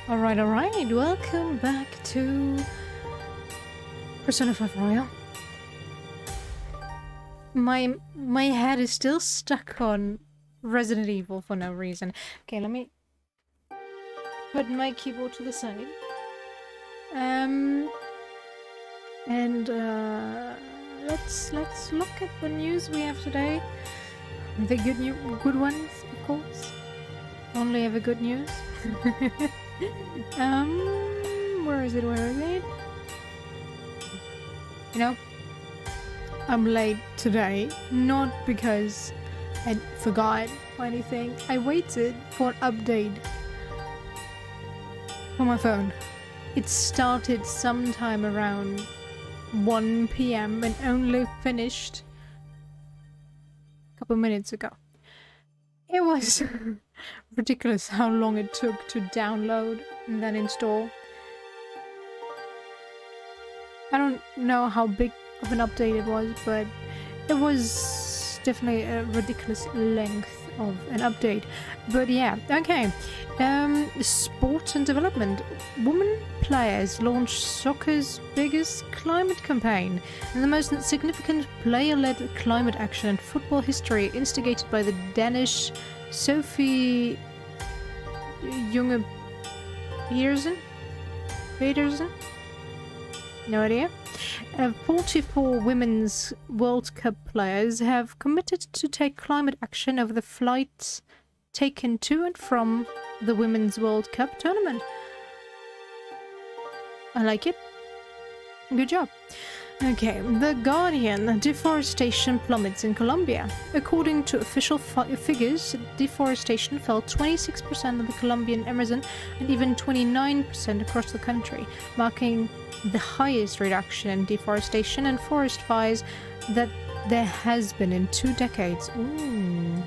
Alright, welcome back to Persona 5 Royal. My head is still stuck on Resident Evil for no reason. Okay, let me put my keyboard to the side. Let's look at the news we have today. The good ones, of course. Only ever good news. Where is it? You know, I'm late today, not because I forgot or anything. I waited for an update for my phone. It started sometime around 1 PM and only finished a couple minutes ago. It was ridiculous how long it took to download and then install. I don't know how big of an update it was, but it was definitely a ridiculous length of an update. But yeah, okay. Sport and development. Women players launch soccer's biggest climate campaign and the most significant player-led climate action in football history, instigated by the Danish Sophie Junge Pedersen? No idea. 44 women's World Cup players have committed to take climate action over the flights taken to and from the Women's World Cup tournament. I like it. Good job. Okay, The Guardian. Deforestation plummets in Colombia. According to official figures, deforestation fell 26% of the Colombian Amazon and even 29% across the country, marking the highest reduction in deforestation and forest fires that there has been in 2 decades. Ooh,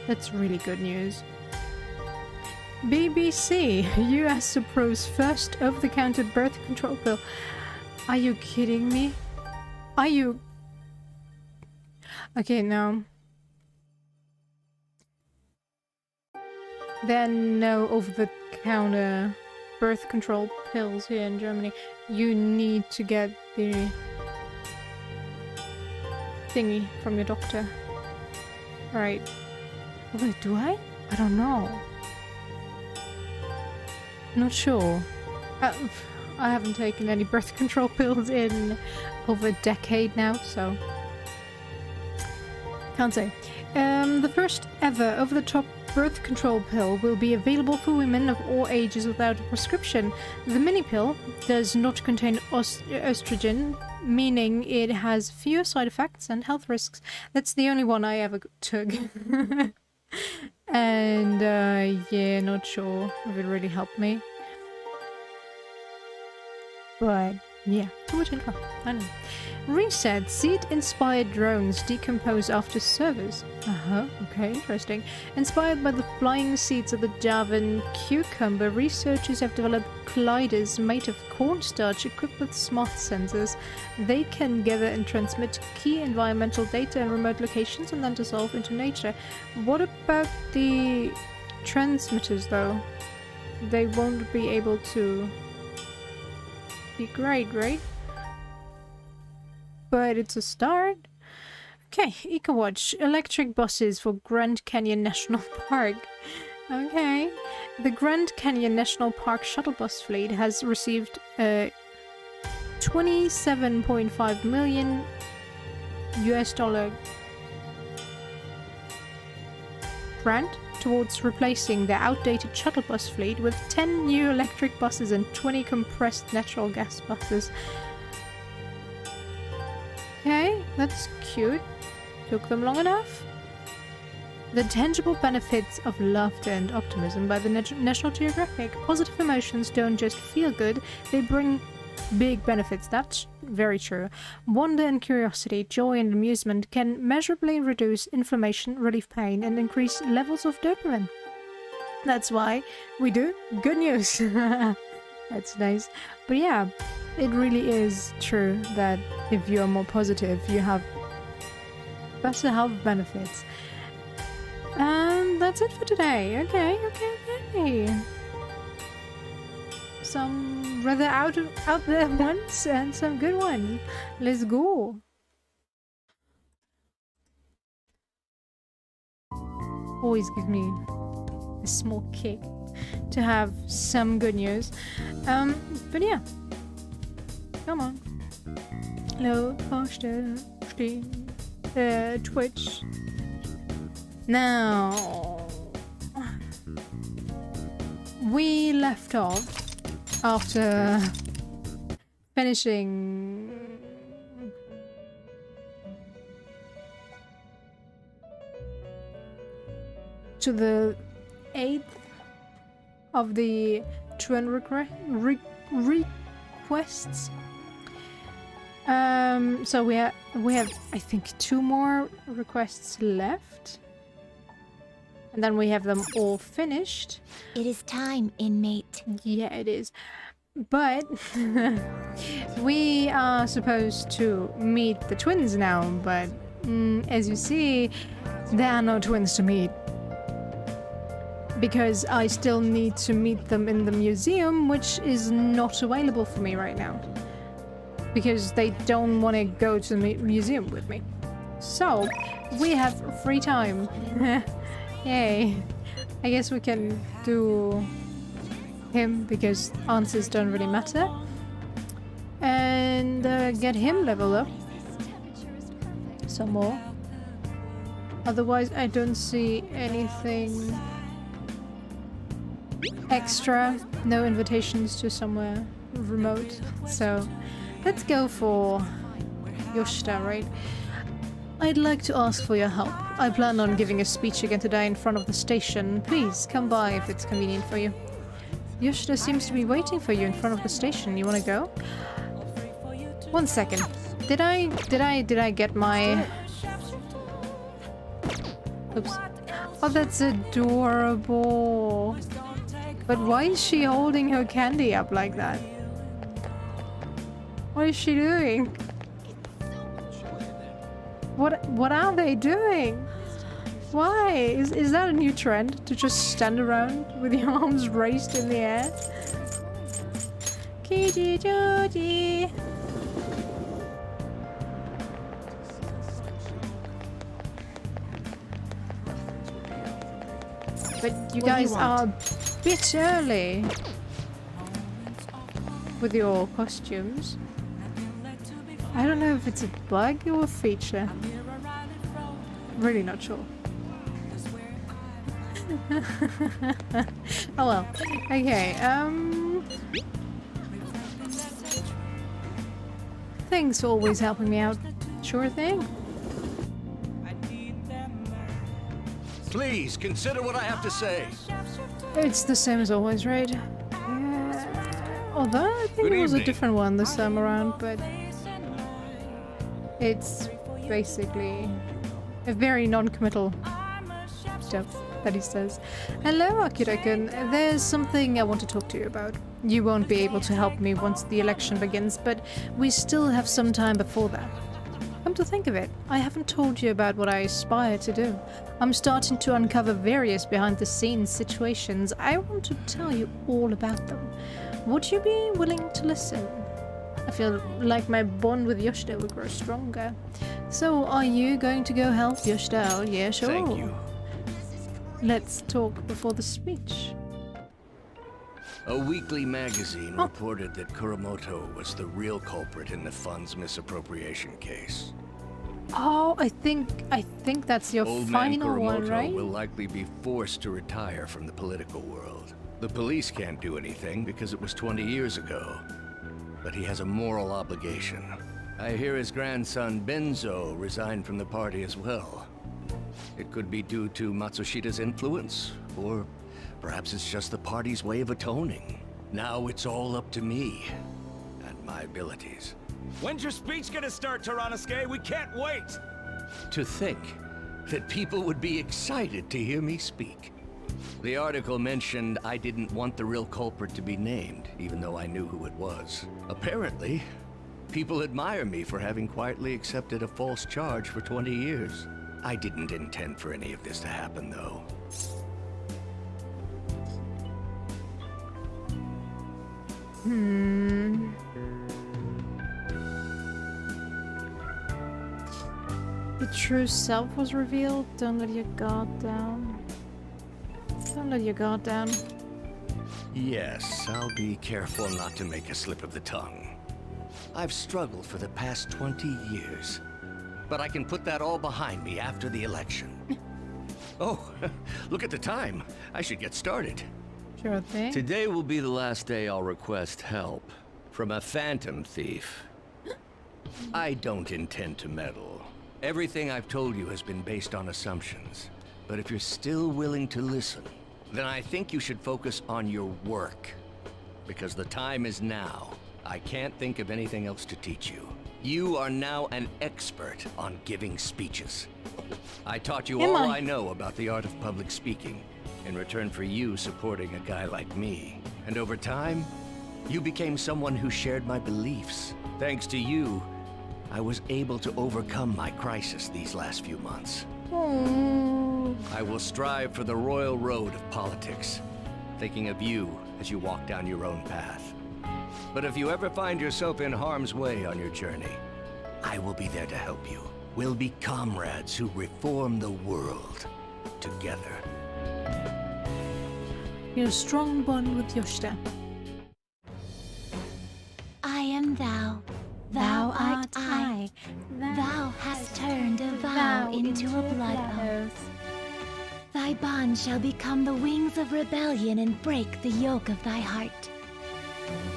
that's really good news. BBC. US approves first over-the-counter birth control pill. Are you kidding me? Are you... Okay, no. There are no over-the-counter birth control pills here in Germany. You need to get the thingy from your doctor. Right. Wait, do I? I don't know. Not sure. I haven't taken any birth control pills in over a decade now, so can't say. The first ever over-the-top birth control pill will be available for women of all ages without a prescription. The mini pill does not contain estrogen, meaning it has fewer side effects and health risks. That's the only one I ever took. And yeah, not sure if it really helped me. But yeah, too much info. I know. Reset. Seed-inspired drones decompose after service. Okay, interesting. Inspired by the flying seeds of the Javan cucumber, researchers have developed gliders made of cornstarch equipped with smart sensors. They can gather and transmit key environmental data in remote locations and then dissolve into nature. What about the transmitters, though? They won't be able to degrade, right? But it's a start. Okay, EcoWatch. Electric buses for Grand Canyon National Park. Okay. The Grand Canyon National Park shuttle bus fleet has received a $27.5 million grant towards replacing their outdated shuttle bus fleet with 10 new electric buses and 20 compressed natural gas buses. Okay, that's cute. Took them long enough. The tangible benefits of laughter and optimism by the National Geographic. Positive emotions don't just feel good, they bring big benefits. That's very true. Wonder and curiosity, joy and amusement can measurably reduce inflammation, relieve pain, and increase levels of dopamine. That's why we do good news. That's nice. But yeah, it really is true that if you're more positive, you have better health benefits. And that's it for today. Okay. some rather out there ones and some good ones. Let's go. Always gives me a small kick to have some good news. But yeah. Come on. Hello, Twitch. Now, we left off after finishing to the 8th of the twin requests. So we have I think 2 more requests left, and then we have them all finished. It is time, inmate. Yeah, it is. But we are supposed to meet the twins now, but as you see, there are no twins to meet. Because I still need to meet them in the museum, which is not available for me right now. Because they don't want to go to the museum with me. So, we have free time. Yay. I guess we can do him because answers don't really matter. And get him leveled up. Some more. Otherwise, I don't see anything extra. No invitations to somewhere remote. So, let's go for Yoshida, right? I'd like to ask for your help. I plan on giving a speech again today in front of the station. Please come by if it's convenient for you. Yoshida seems to be waiting for you in front of the station. You want to go? 1 second. Did I get my... Oops. Oh, that's adorable. But why is she holding her candy up like that? What is she doing? What are they doing? Why? Is that a new trend? To just stand around with your arms raised in the air? Kiji Joji. But you guys are a bit early with your costumes. I don't know if it's a bug or a feature. Really not sure. Oh well. Okay, thanks for always helping me out. Sure thing. Please, consider what I have to say. It's the same as always, right? Yeah. Although I think it was a different one this time around, but... It's basically a very non-committal stuff that he says. Hello, Akira-kun. There's something I want to talk to you about. You won't be able to help me once the election begins, but we still have some time before that. Come to think of it, I haven't told you about what I aspire to do. I'm starting to uncover various behind-the-scenes situations. I want to tell you all about them. Would you be willing to listen? I feel like my bond with Yoshida will grow stronger. So, are you going to go help Yoshida? Oh, yeah, sure. Thank you. Let's talk before the speech. A weekly magazine reported that Kuramoto was the real culprit in the fund's misappropriation case. Oh, I think that's your Old man final one, Kuramoto right? will likely be forced to retire from the political world. The police can't do anything because it was 20 years ago. But he has a moral obligation. I hear his grandson Benzo resigned from the party as well. It could be due to Matsushida's influence, or perhaps it's just the party's way of atoning. Now it's all up to me and my abilities. When's your speech gonna start, Tyranosuke? We can't wait! To think that people would be excited to hear me speak. The article mentioned I didn't want the real culprit to be named, even though I knew who it was. Apparently, people admire me for having quietly accepted a false charge for 20 years. I didn't intend for any of this to happen, though. The true self was revealed. Don't let your guard down. Don't let your guard down. Yes, I'll be careful not to make a slip of the tongue. I've struggled for the past 20 years, but I can put that all behind me after the election. Oh, look at the time. I should get started. Sure thing. Today will be the last day I'll request help from a phantom thief. I don't intend to meddle. Everything I've told you has been based on assumptions. But if you're still willing to listen, then I think you should focus on your work. Because the time is now. I can't think of anything else to teach you. You are now an expert on giving speeches. I taught you all I know about the art of public speaking, in return for you supporting a guy like me. And over time, you became someone who shared my beliefs. Thanks to you, I was able to overcome my crisis these last few months. I will strive for the royal road of politics, thinking of you as you walk down your own path. But if you ever find yourself in harm's way on your journey, I will be there to help you. We'll be comrades who reform the world together. You're a strong bond with Yoshida. I am thou. Thou art I. Thou hast turned a vow into a blood oath. Thy bond shall become the wings of rebellion and break the yoke of thy heart.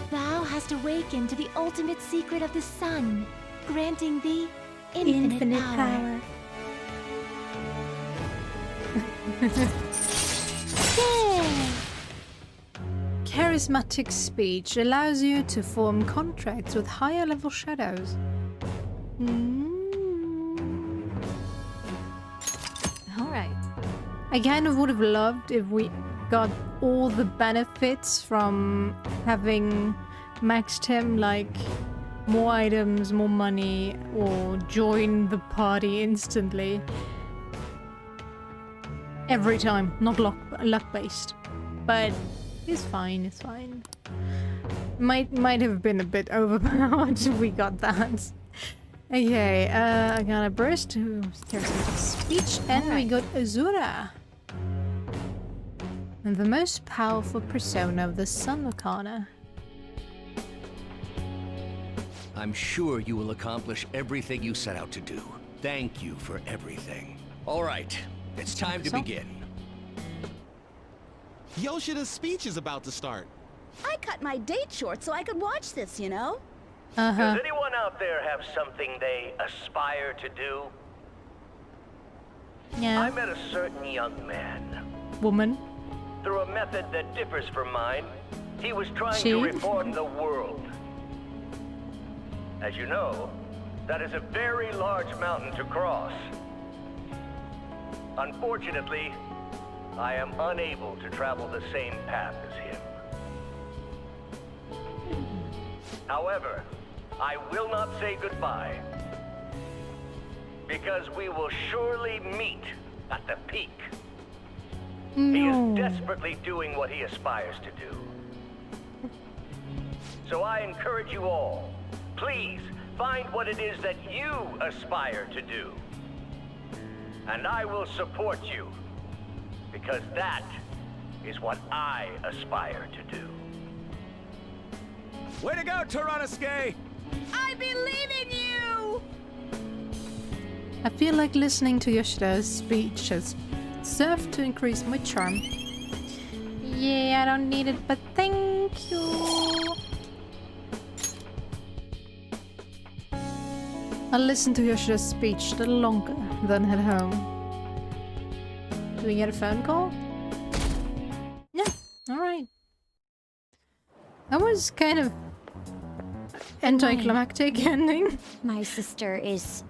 Thou hast awakened to the ultimate secret of the sun, granting thee infinite power. Yeah. Charismatic speech allows you to form contracts with higher level shadows. Alright. I kind of would have loved if we got all the benefits from having maxed him, like more items, more money, or join the party instantly. Every time, not luck-based. But it's fine, it's fine. Might have been a bit overpowered if we got that. Okay, I got a burst to charismatic speech, and we got Azura. And the most powerful persona of the Sun Arcana. I'm sure you will accomplish everything you set out to do. Thank you for everything. All right, it's time to begin. Yoshida's speech is about to start. I cut my date short so I could watch this, you know? Does anyone out there have something they aspire to do? Yeah. I met a certain young man. Woman. Through a method that differs from mine, he was trying to reform the world. As you know, that is a very large mountain to cross. Unfortunately, I am unable to travel the same path as him. However, I will not say goodbye, because we will surely meet at the peak. He is desperately doing what he aspires to do. So I encourage you all, please find what it is that you aspire to do. And I will support you, because that is what I aspire to do. Way to go, Tyrannosuke! I believe in you! I feel like listening to Yoshida's speech has served to increase my charm. Yeah, I don't need it, but thank you. I'll listen to Yoshida's speech a little longer, then head home. Do we get a phone call? No. Alright. That was kind of anticlimactic ending. My sister is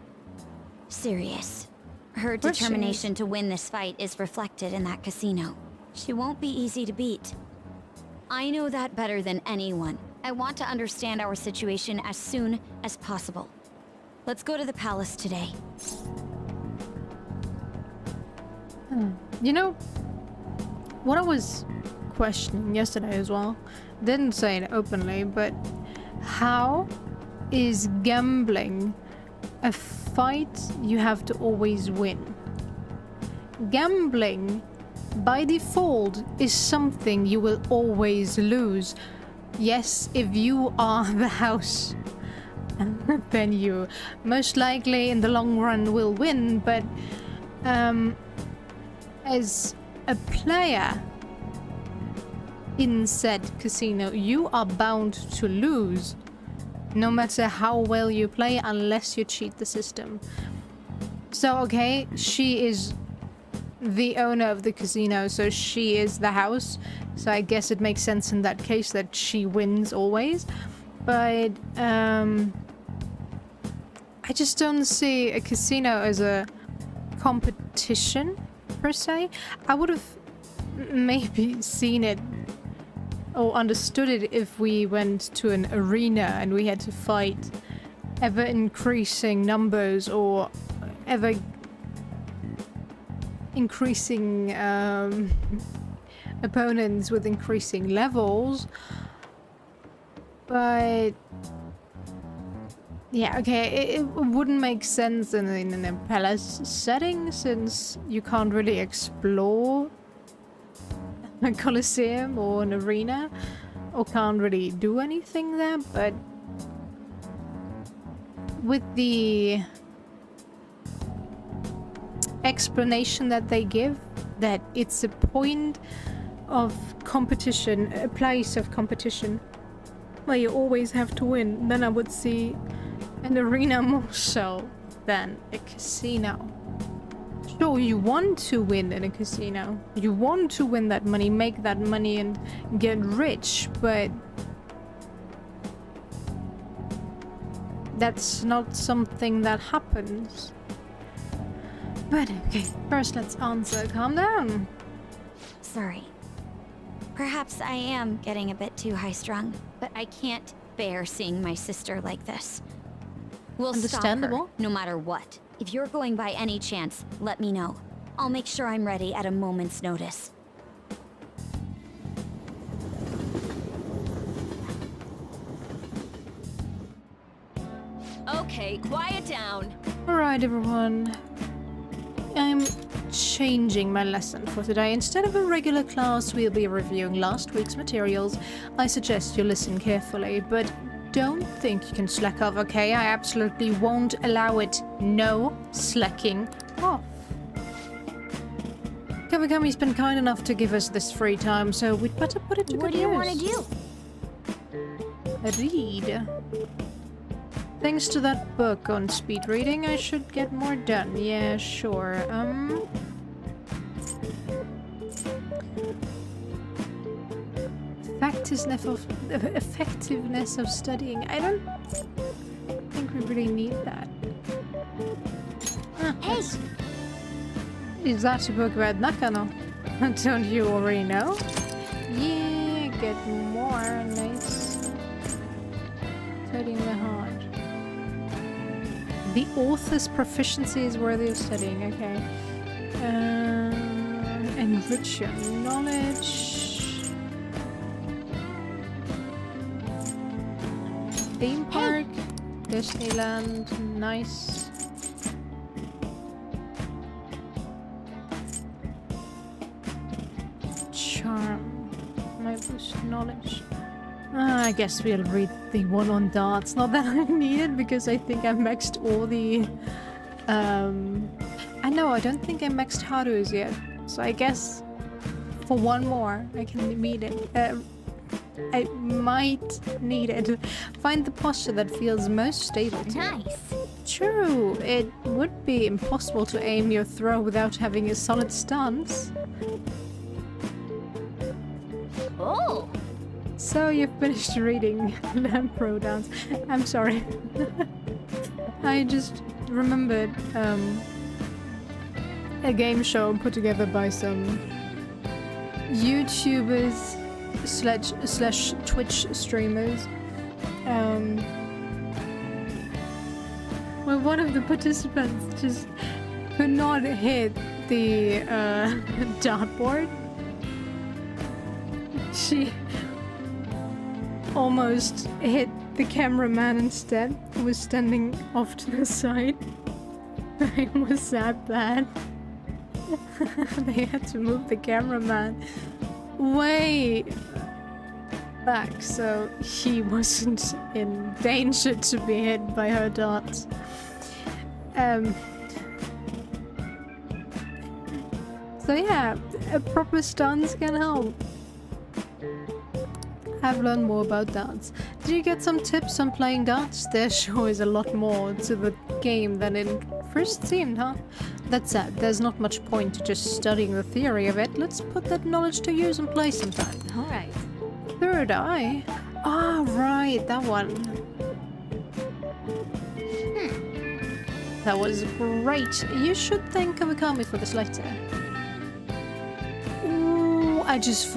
serious. Her course she determination to win this fight is reflected in that casino. She won't be easy to beat. I know that better than anyone. I want to understand our situation as soon as possible. Let's go to the palace today. You know, what I was questioning yesterday as well. Didn't say it openly, but how is gambling a fight you have to always win? Gambling, by default, is something you will always lose. Yes, if you are the house, then you most likely in the long run will win, but as a player in said casino, you are bound to lose, no matter how well you play, unless you cheat the system. So, okay, she is the owner of the casino, so she is the house, so I guess it makes sense in that case that she wins always. But I just don't see a casino as a competition per se. I would have maybe seen it or understood it if we went to an arena and we had to fight ever increasing numbers or ever increasing opponents with increasing levels. But yeah, okay, it wouldn't make sense in a palace setting, since you can't really explore a coliseum or an arena, or can't really do anything there. But with the explanation that they give, that it's a point of competition, a place of competition where you always have to win, then I would see an arena more so than a casino. Sure, you want to win in a casino, you want to win that money, make that money and get rich, but that's not something that happens. But okay, first let's answer. Calm down. Sorry. Perhaps I am getting a bit too high-strung, but I can't bear seeing my sister like this. We'll stop her, Understandable. no matter what. If you're going by any chance, let me know. I'll make sure I'm ready at a moment's notice. Okay, quiet down. Alright, everyone. I'm changing my lesson for today. Instead of a regular class, we'll be reviewing last week's materials. I suggest you listen carefully, but don't think you can slack off, okay? I absolutely won't allow it. No slacking off. Kawakami's been kind enough to give us this free time, so we'd better put it to good use. What do you want to do? Read. Thanks to that book on speed reading, I should get more done. Yeah, sure. Effectiveness of studying. I don't think we really need that. Hey! Is that a book about Nakano? Don't you already know? Yeah, get more. Nice. Studying the heart. The author's proficiency is worthy of studying. Okay. Enrich your knowledge. Theme park. Disneyland. Nice. Charm. Might boost knowledge. I guess we'll read the one on darts. Not that I need it, because I think I maxed all the... I know, I don't think I maxed Haru's yet. So I guess for one more, I can meet it. I might need it. Find the posture that feels most stable to you. Nice. True, it would be impossible to aim your throw without having a solid stance. Oh! So you've finished reading Lamp Pro Dance. I'm sorry. I just remembered a game show put together by some YouTubers slash Twitch streamers. Where one of the participants just could not hit the dartboard. She almost hit the cameraman instead, who was standing off to the side. It was that bad. They had to move the cameraman way back so he wasn't in danger to be hit by her darts. So yeah, a proper stance can help. I've learned more about darts. Did you get some tips on playing darts? There sure is a lot more to the game than it first seemed, huh? That said, there's not much point to just studying the theory of it. Let's put that knowledge to use and play sometime. Alright. Third eye? Ah, right, that one. That was great. You should thank Kawakami for this later. Ooh, I just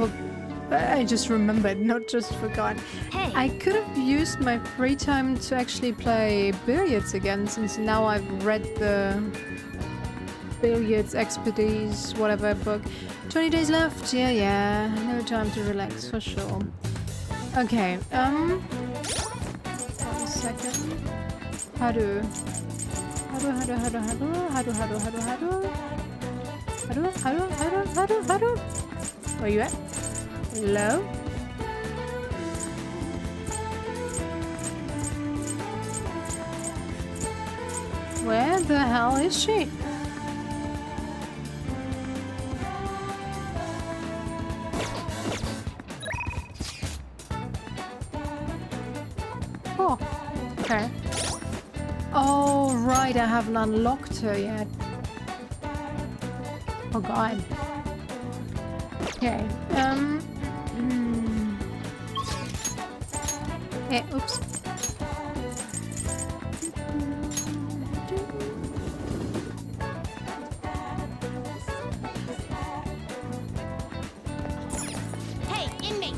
remembered, not just forgot. Hey. I could have used my free time to actually play billiards again, since now I've read the billiards expertise, whatever book. 20 days left. Yeah. No time to relax for sure. Okay. 1 second. Haru. Where you at? Hello? Where the hell is she? Oh, okay. Oh, right, I haven't unlocked her yet. Oh god. Okay, Yeah, oops. Hey, inmate!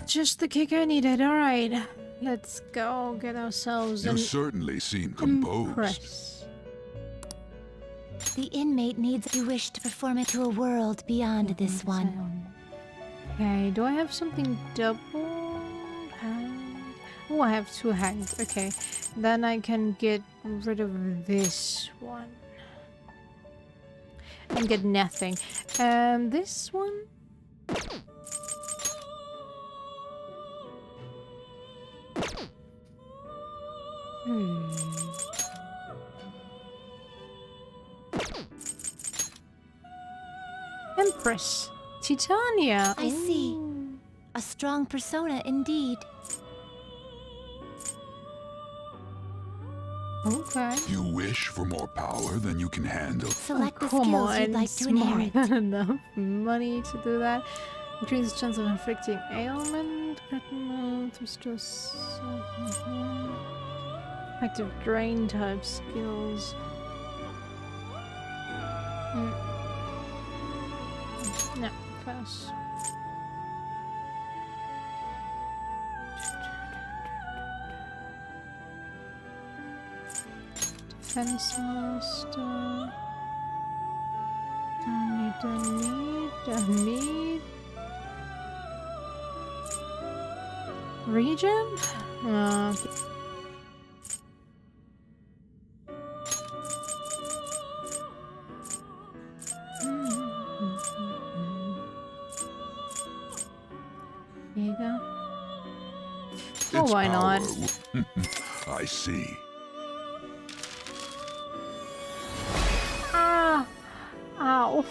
Just the kick I needed, alright. Let's go get ourselves You an certainly seem composed. impress. The inmate needs you wish to perform it to a world beyond this one. Okay, do I have something double hanged? Oh, I have 2 hanged. Okay, then I can get rid of this one. And get nothing. This one? Empress. Titania. I see. Ooh. A strong persona indeed. Okay. You wish for more power than you can handle. Select the Come skills on, you'd like to it's more inherit. than enough money to do that. Increases chance of inflicting ailment. Restores effective drain type skills. No, pass. Defense master. Don't need. Region? Here you go. Oh, Its why not? power I see. Ah! Ow.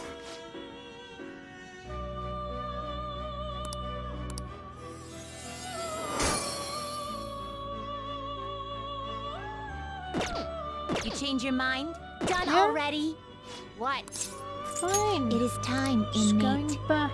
You change your mind? Done Yeah. already? What? Fine. It is time, Just inmate. going back.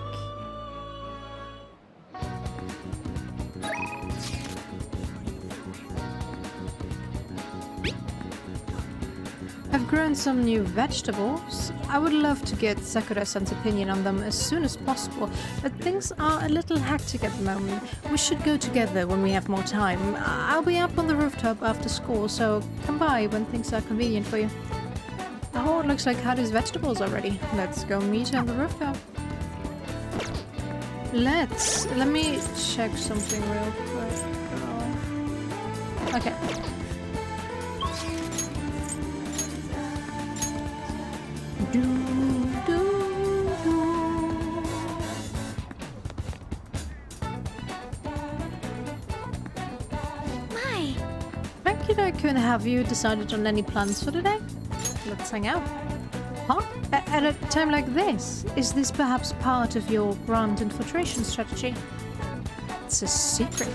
I've grown some new vegetables. I would love to get Sakura-san's opinion on them as soon as possible, but things are a little hectic at the moment. We should go together when we have more time. I'll be up on the rooftop after school, so come by when things are convenient for you. Oh, it looks like Haru's vegetables are ready. Let's go meet her on the rooftop. Let me check something real quick. Oh. Okay. Do, do, do. My, Can have you decided on any plans for today? Let's hang out. Huh? At a time like this? Is this perhaps part of your grand infiltration strategy? It's a secret.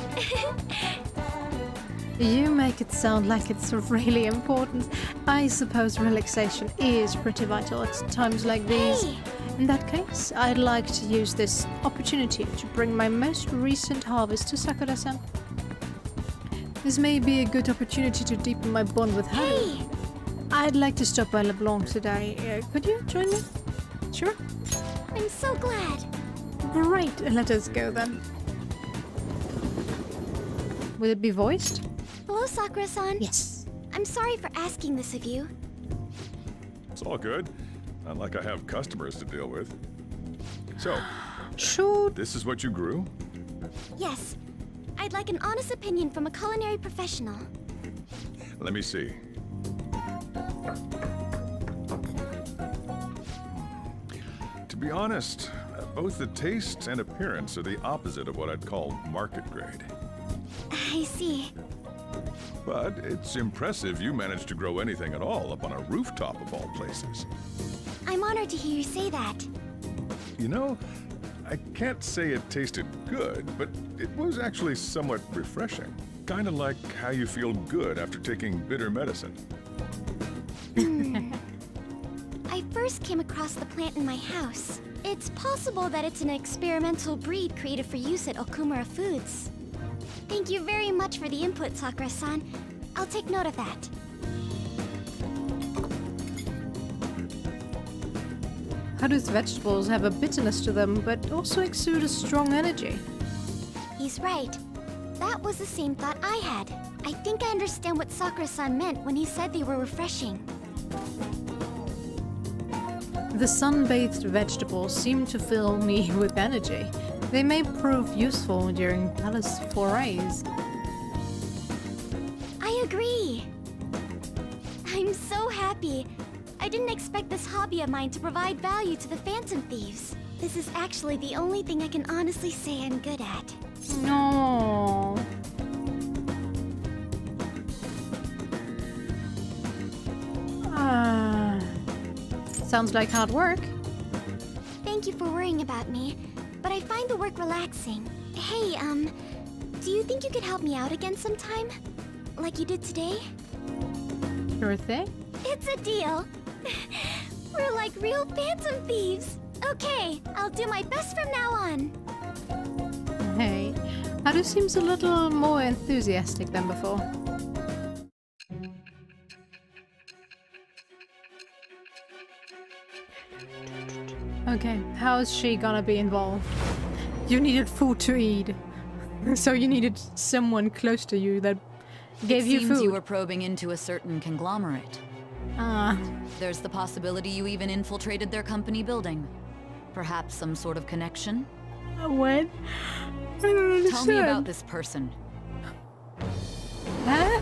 You make it sound like it's really important. I suppose relaxation is pretty vital at times like these. Hey! In that case, I'd like to use this opportunity to bring my most recent harvest to Sakura-san. This may be a good opportunity to deepen my bond with Haru. Hey! I'd like to stop by LeBlanc today. Could you join me? Sure. I'm so glad. Great, let us go then. Will it be voiced? Hello, Sakura-san. Yes. I'm sorry for asking this of you. It's all good. Not like I have customers to deal with. So, Shoot. this is what you grew? Yes. I'd like an honest opinion from a culinary professional. Let me see. To be honest, both the taste and appearance are the opposite of what I'd call market grade. I see. But it's impressive you managed to grow anything at all up on a rooftop of all places. I'm honored to hear you say that. You know, I can't say it tasted good, but it was actually somewhat refreshing. Kind of like how you feel good after taking bitter medicine. I first came across the plant in my house. It's possible that it's an experimental breed created for use at Okumura Foods. Thank you very much for the input, Sakura-san. I'll take note of that. Haru's vegetables have a bitterness to them, but also exude a strong energy. He's right. That was the same thought I had. I think I understand what Sakura-san meant when he said they were refreshing. The sun-bathed vegetables seem to fill me with energy. They may prove useful during palace forays. I agree. I'm so happy. I didn't expect this hobby of mine to provide value to the Phantom Thieves. This is actually the only thing I can honestly say I'm good at. No. Sounds like hard work. Thank you for worrying about me, but I find the work relaxing. Hey, do you think you could help me out again sometime? Like you did today? Sure thing. It's a deal. We're like real Phantom Thieves. Okay, I'll do my best from now on. Hey, Haru seems a little more enthusiastic than before. Okay, how's she gonna be involved? You needed food to eat. So you needed someone close to you that gave you Seems food. you were probing into a certain conglomerate. Ah, There's the possibility you even infiltrated their company building. Perhaps some sort of connection? what? I don't understand. Tell me about this person. Huh?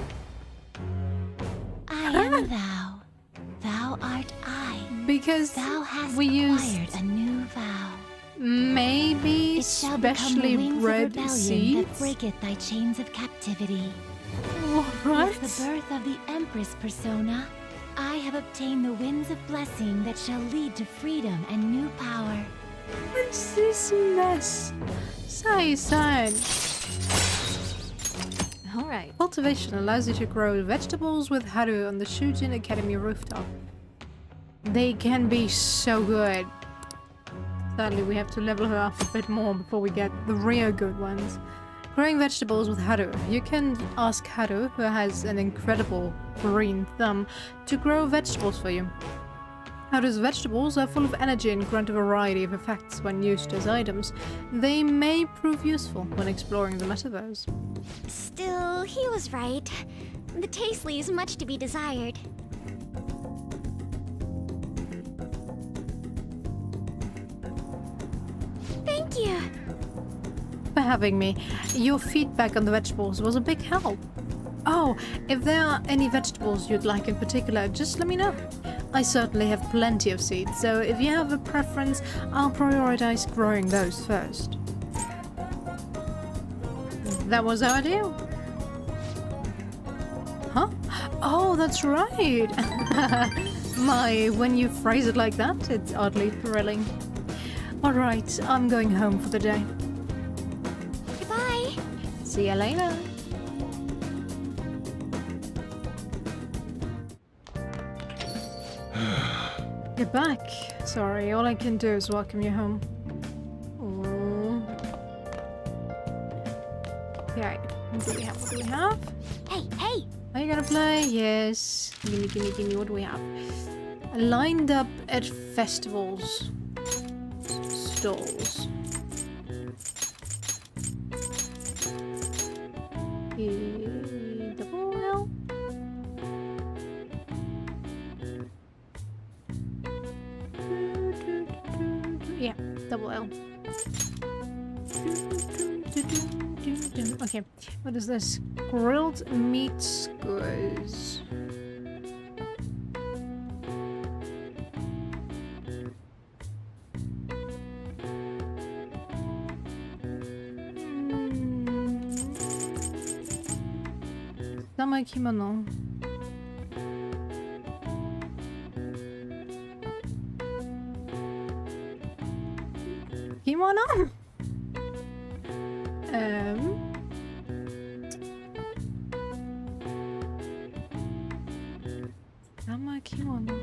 I am thou. Thou art I. Because Thou hast we acquired used a new vow. maybe It shall become the specially wings of bred rebellion that seeds. breaketh thy chains of captivity. What? With the birth of the Empress persona, I have obtained the winds of blessing that shall lead to freedom and new power. What's this mess? Sai-san. Alright. Cultivation allows you to grow vegetables with Haru on the Shujin Academy rooftop. They can be so good. Sadly, we have to level her up a bit more before we get the real good ones. Growing vegetables with Haru. You can ask Haru, who has an incredible green thumb, to grow vegetables for you. Haru's vegetables are full of energy and grant a variety of effects when used as items. They may prove useful when exploring the metaverse. Still, he was right. The taste leaves much to be desired. Thank you. For having me. Your feedback on the vegetables was a big help. Oh, if there are any vegetables you'd like in particular, just let me know. I certainly have plenty of seeds, so if you have a preference, I'll prioritize growing those first. That was our deal. Huh? Oh, that's right. When you phrase it like that, it's oddly thrilling. Alright, I'm going home for the day. Goodbye. See you later. You're back. Sorry, all I can do is welcome you home. Okay, what do we have? What do we have? Hey, hey. Are you gonna play? Yes. Gimme, gimme, gimme. What do we have? Lined up at festivals. Stalls. Double L? Yeah, double L. Okay, what is this? Grilled meat skewers. Summer kimono. Kimono? Summer kimono.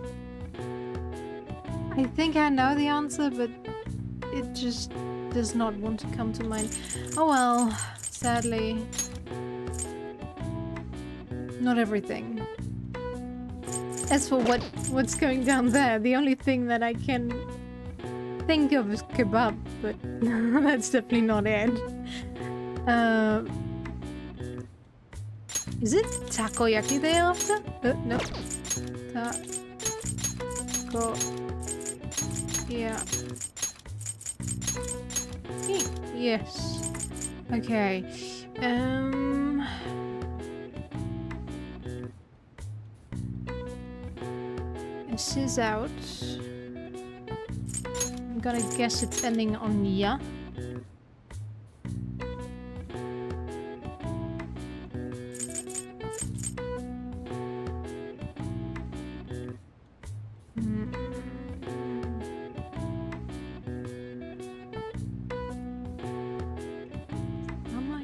I think I know the answer, but it just does not want to come to mind. Oh well, sadly. Not everything. As for what's going down there, the only thing that I can think of is kebab, but that's definitely not it. Is it takoyaki they're after? No. Taco. Yeah. Yes. Okay. This is out. I'm gonna guess it's ending on ya.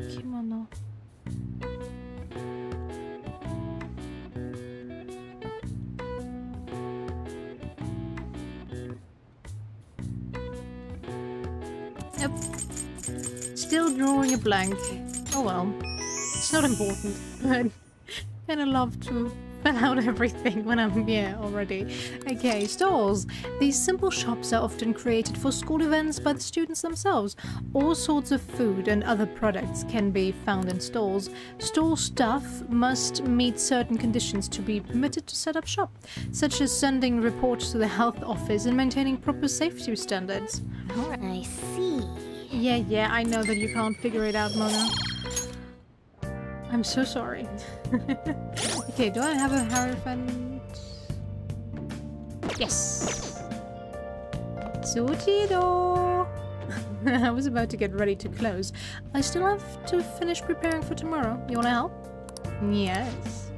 Kimono. Yep. Still drawing a blank. Oh well. It's not important, but kinda love to fill out everything when I'm here already. Okay, stalls. These simple shops are often created for school events by the students themselves. All sorts of food and other products can be found in stalls. Stall staff must meet certain conditions to be permitted to set up shop, such as sending reports to the health office and maintaining proper safety standards. I see. Yeah, I know that you can't figure it out, Mona. I'm so sorry. Okay, do I have a hierophant? Yes! Tsuchido! I was about to get ready to close. I still have to finish preparing for tomorrow. You wanna help? Yes.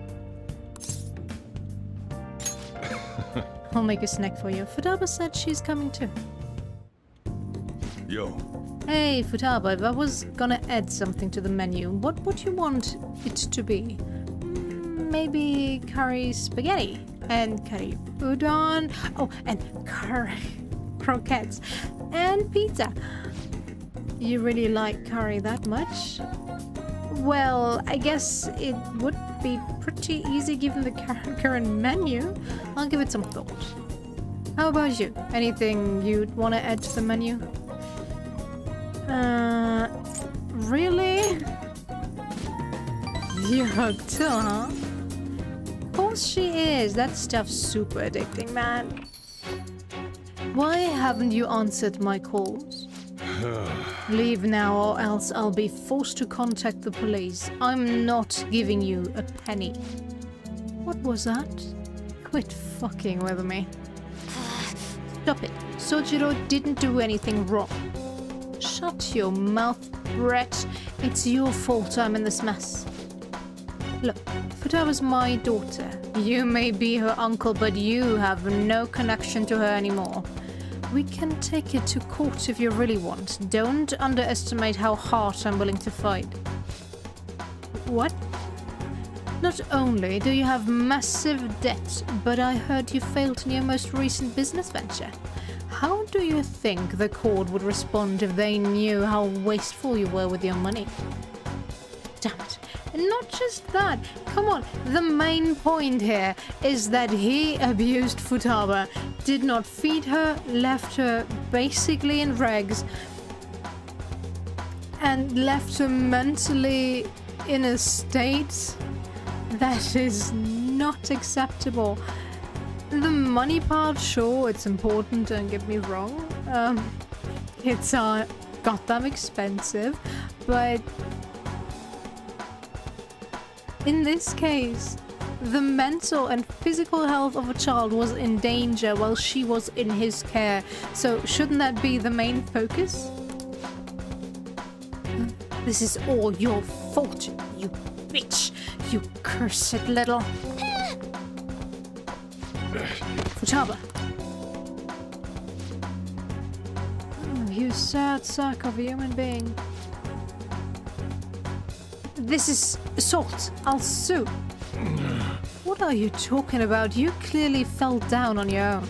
I'll make a snack for you. Futaba said she's coming too. Yo. Hey, Futaba, if I was gonna add something to the menu, what would you want it to be? Maybe curry spaghetti and curry udon. Oh, and curry croquettes and pizza. You really like curry that much? Well, I guess it would be pretty easy given the current menu. I'll give it some thought. How about you? Anything you'd want to add to the menu? Really? You're hooked too, huh? Of course she is. That stuff's super addicting, man. Why haven't you answered my calls? Leave now or else I'll be forced to contact the police. I'm not giving you a penny. What was that? Quit fucking with me. Stop it. Sojiro didn't do anything wrong. Shut your mouth, Brett. It's your fault I'm in this mess. Look, Futaba's my daughter. You may be her uncle, but you have no connection to her anymore. We can take it to court if you really want. Don't underestimate how hard I'm willing to fight. What? Not only do you have massive debt, but I heard you failed in your most recent business venture. How do you think the court would respond if they knew how wasteful you were with your money? Damn it. And not just that. Come on, the main point here is that he abused Futaba, did not feed her, left her basically in rags, and left her mentally in a state that is not acceptable. The money part, sure, it's important, don't get me wrong. It's goddamn expensive, but in this case, the mental and physical health of a child was in danger while she was in his care. So shouldn't that be the main focus? This is all your fault, you bitch. You cursed little... Futaba. Oh, you sad sack of a human being. This is assault. I'll sue. What are you talking about? You clearly fell down on your own.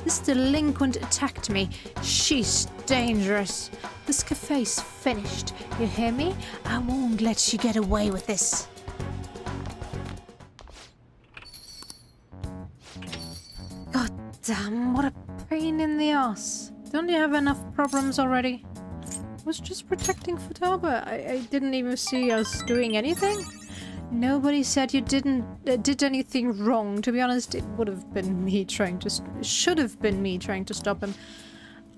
This delinquent attacked me. She's dangerous. This cafe's finished. You hear me? I won't let you get away with this. God damn, what a pain in the ass. Don't you have enough problems already? I was just protecting Futaba. I didn't even see us doing anything. Nobody said you did anything wrong. To be honest, it would have been me trying to... should have been me trying to stop him.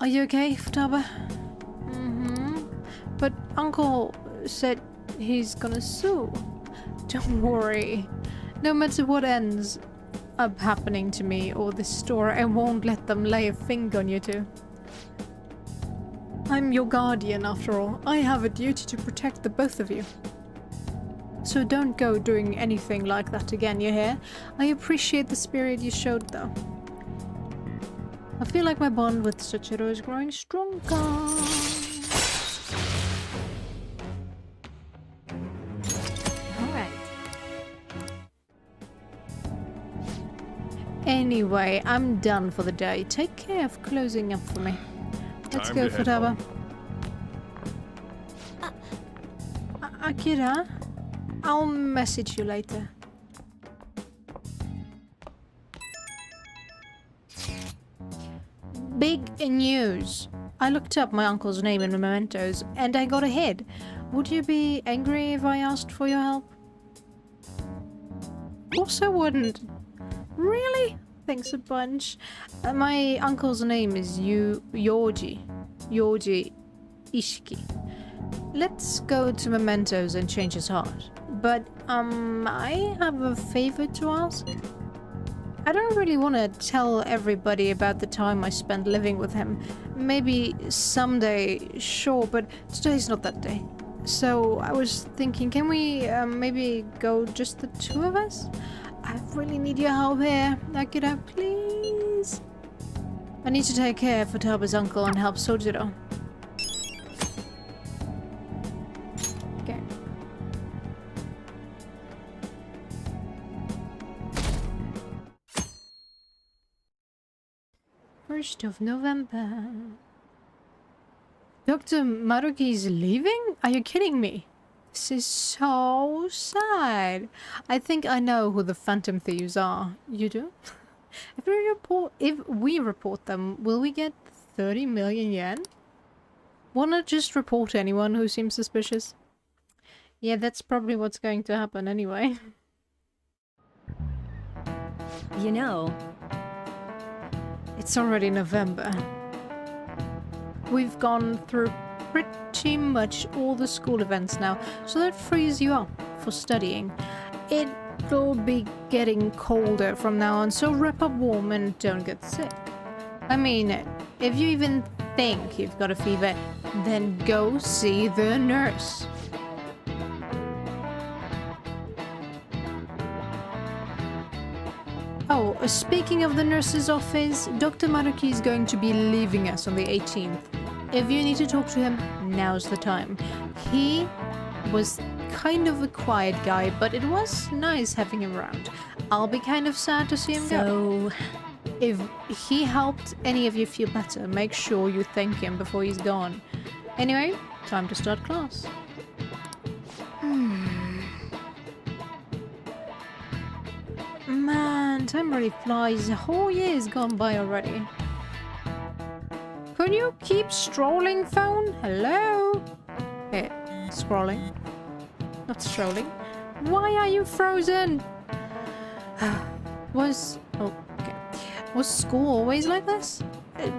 Are you okay, Futaba? Mm-hmm. But Uncle said he's gonna sue. Don't worry. No matter what ends up happening to me or this store, I won't let them lay a finger on you two. I'm your guardian, after all. I have a duty to protect the both of you. So don't go doing anything like that again, you hear? I appreciate the spirit you showed, though. I feel like my bond with Soooooo is growing stronger. Alright. Anyway, I'm done for the day. Take care of closing up for me. Let's go, Futaba. Akira, I'll message you later. Big news. I looked up my uncle's name in mementos, and I got a hit. Would you be angry if I asked for your help? Of course I wouldn't. Really? Thanks a bunch. My uncle's name is Yoji Ishiki. Let's go to mementos and change his heart. But, I have a favor to ask. I don't really want to tell everybody about the time I spent living with him. Maybe someday, sure, but today's not that day. So I was thinking, can we maybe go just the two of us? I really need your help here. Akira, please. I need to take care of Futaba's uncle and help Sojiro. Okay. First of November. Dr. Maruki's leaving? Are you kidding me? This is so sad. I think I know who the Phantom Thieves are. You do? If we report them, will we get 30 million yen? Wanna just report anyone who seems suspicious? Yeah, that's probably what's going to happen anyway. You know, It's already November. we've gone through pretty much all the school events now, so that frees you up for studying. It'll be getting colder from now on, so wrap up warm and don't get sick. I mean, if you even think you've got a fever, then go see the nurse. Oh, speaking of the nurse's office, Dr. Maruki is going to be leaving us on the 18th. If you need to talk to him, now's the time. He was kind of a quiet guy, but it was nice having him around. I'll be kind of sad to see him go. If he helped any of you feel better, make sure you thank him before he's gone. Anyway, time to start class. Man, time really flies. A whole year's gone by already. Could you keep strolling, phone? Hello? Here, scrolling. Not strolling. Why are you frozen? Was school always like this?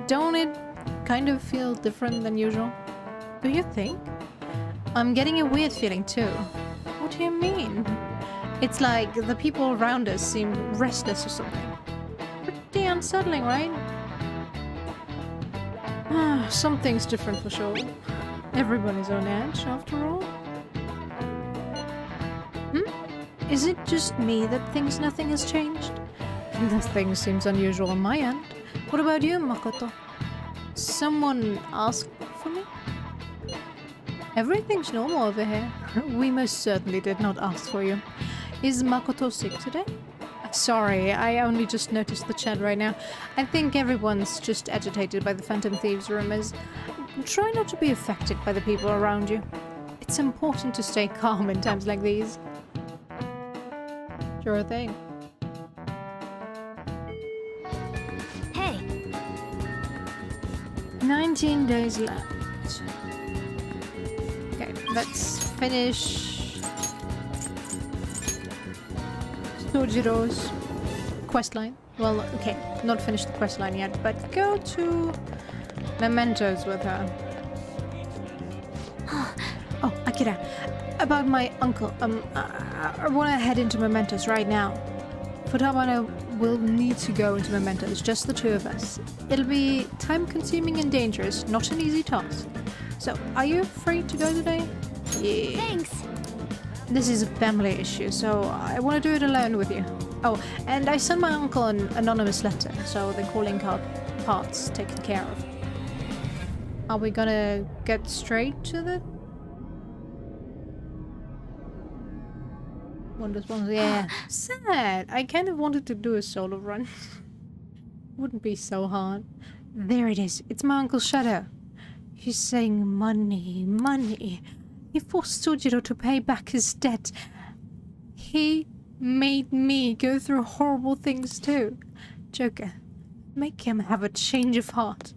Don't it kind of feel different than usual? Do you think? I'm getting a weird feeling too. What do you mean? It's like the people around us seem restless or something. Pretty unsettling, right? Something's different for sure. Everybody's on edge, after all. Is it just me that thinks nothing has changed? Nothing seems unusual on my end. What about you, Makoto? Someone asked for me? Everything's normal over here. We most certainly did not ask for you. Is Makoto sick today? Sorry, I only just noticed the chat right now. I think everyone's just agitated by the Phantom Thieves rumors. Try not to be affected by the people around you. It's important to stay calm in times like these. Sure thing. Hey, 19 days left. Okay, let's finish Sojiro's questline. Well, okay, not finish the questline yet, but go to Mementos with her. Oh, Akira, about my uncle. I want to head into Mementos right now. Futaba and I will need to go into Mementos, just the two of us. It'll be time-consuming and dangerous, not an easy task. So, are you free to go today? Yeah. thanks. This is a family issue, so I want to do it alone with you. Oh, and I sent my uncle an anonymous letter, so the calling card part's taken care of. Are we gonna get straight to the... Yeah. Sad. I kind of wanted to do a solo run. Wouldn't be so hard. There it is. It's my Uncle Shadow. He's saying money, money. He forced Sojiro to pay back his debt. He made me go through horrible things too. Joker, make him have a change of heart.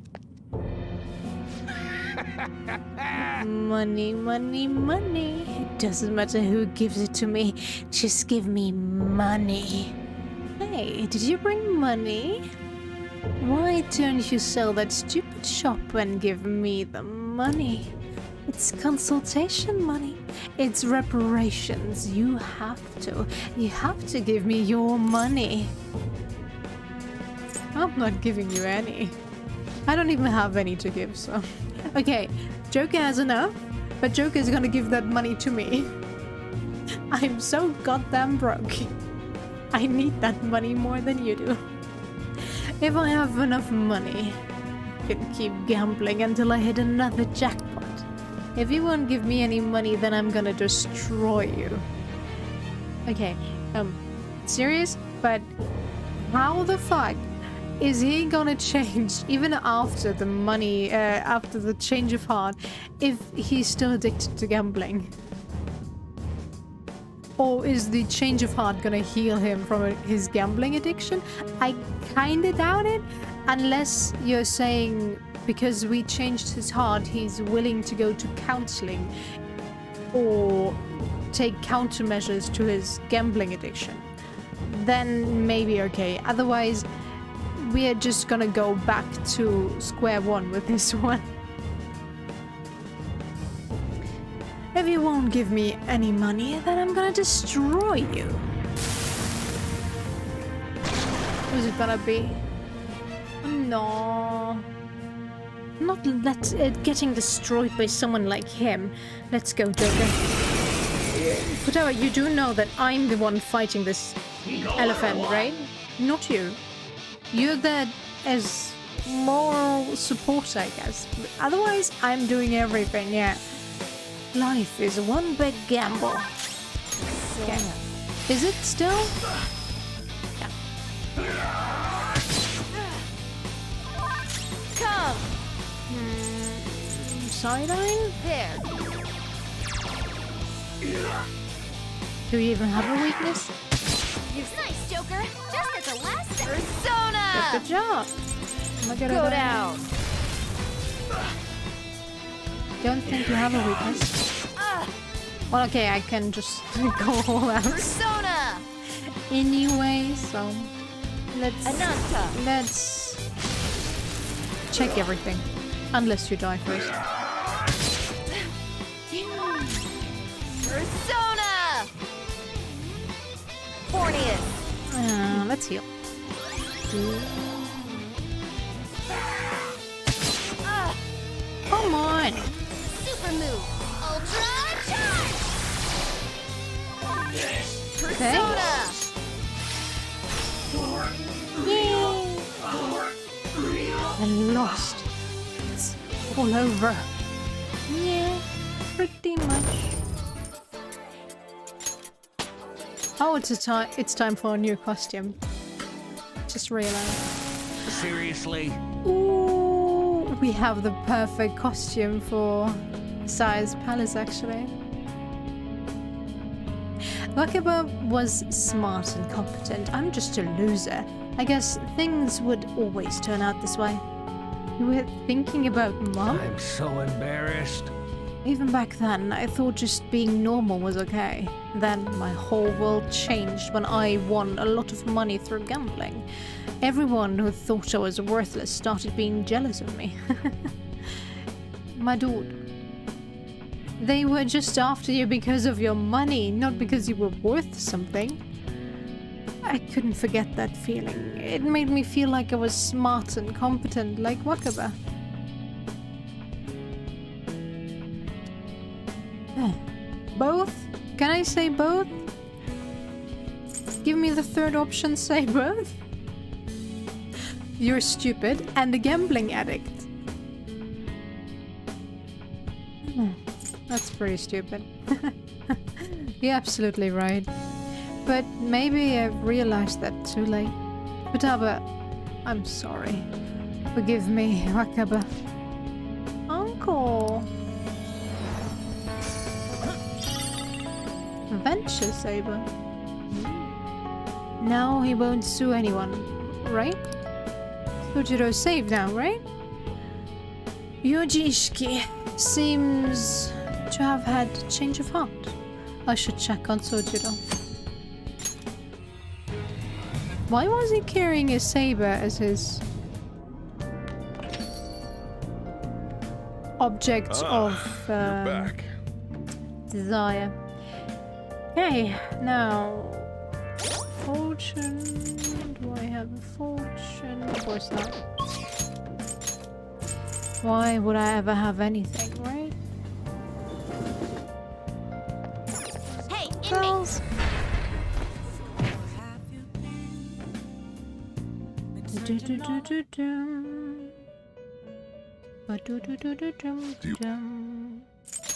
Money, money, money. It doesn't matter who gives it to me. Just give me money. Hey, did you bring money? Why don't you sell that stupid shop and give me the money? It's consultation money. It's reparations. You have to give me your money. I'm not giving you any. I don't even have any to give, so... Okay, Joker has enough, but Joker's gonna give that money to me. I'm so goddamn broke. I need that money more than you do. If I have enough money, I can keep gambling until I hit another jackpot. If you won't give me any money, then I'm gonna destroy you. Okay, serious? But how the fuck is he gonna change even after the money, after the change of heart, if he's still addicted to gambling? Or is the change of heart gonna heal him from his gambling addiction? I kinda doubt it, unless you're saying because we changed his heart, he's willing to go to counseling or take countermeasures to his gambling addiction. Then maybe okay. Otherwise, we're just gonna go back to square one with this one. If you won't give me any money, then I'm gonna destroy you. Who's it gonna be? No. Not getting destroyed by someone like him. Let's go, Joker. Whatever, you do know that I'm the one fighting this elephant, right? Not you. You're there as moral support, I guess. But otherwise, I'm doing everything, yeah. Life is one big gamble. Okay. Is it still? Yeah. Come! Sideline? There. Do you even have a weakness? Nice, Joker! Just at the last Persona! Good job. Go down! Don't think you have a weakness. Well, okay, I can just go all out. Persona! Anyway, so let's Ananta! check everything. Unless you die first. Persona! Fornius! Let's heal. Come on! Super move! Ultra charge! Persona! Yay! I lost. It's all over. Yeah, pretty much. Oh, it's time for a new costume. Just realized. Seriously? Ooh, we have the perfect costume for Sire's Palace, actually. Wakaba was smart and competent. I'm just a loser. I guess things would always turn out this way. You were thinking about Mom? I'm so embarrassed. Even back then, I thought just being normal was okay. Then my whole world changed when I won a lot of money through gambling. Everyone who thought I was worthless started being jealous of me. My dude. They were just after you because of your money, not because you were worth something. I couldn't forget that feeling. It made me feel like I was smart and competent, like Wakaba. Both? Can I say both? Give me the third option, say both? You're stupid and a gambling addict. That's pretty stupid. You're absolutely right. But maybe I've realized that too late. Futaba, I'm sorry. Forgive me, Wakaba. Uncle! Venture Saber. Now he won't sue anyone, right? Sojiro's safe now, right? Yoji Ishiki seems to have had a change of heart. I should check on Sojiro. Why was he carrying a saber as his object of you're back. desire? Okay, now fortune. Do I have a fortune? Of course not. Why would I ever have anything, right? Hey, Bells.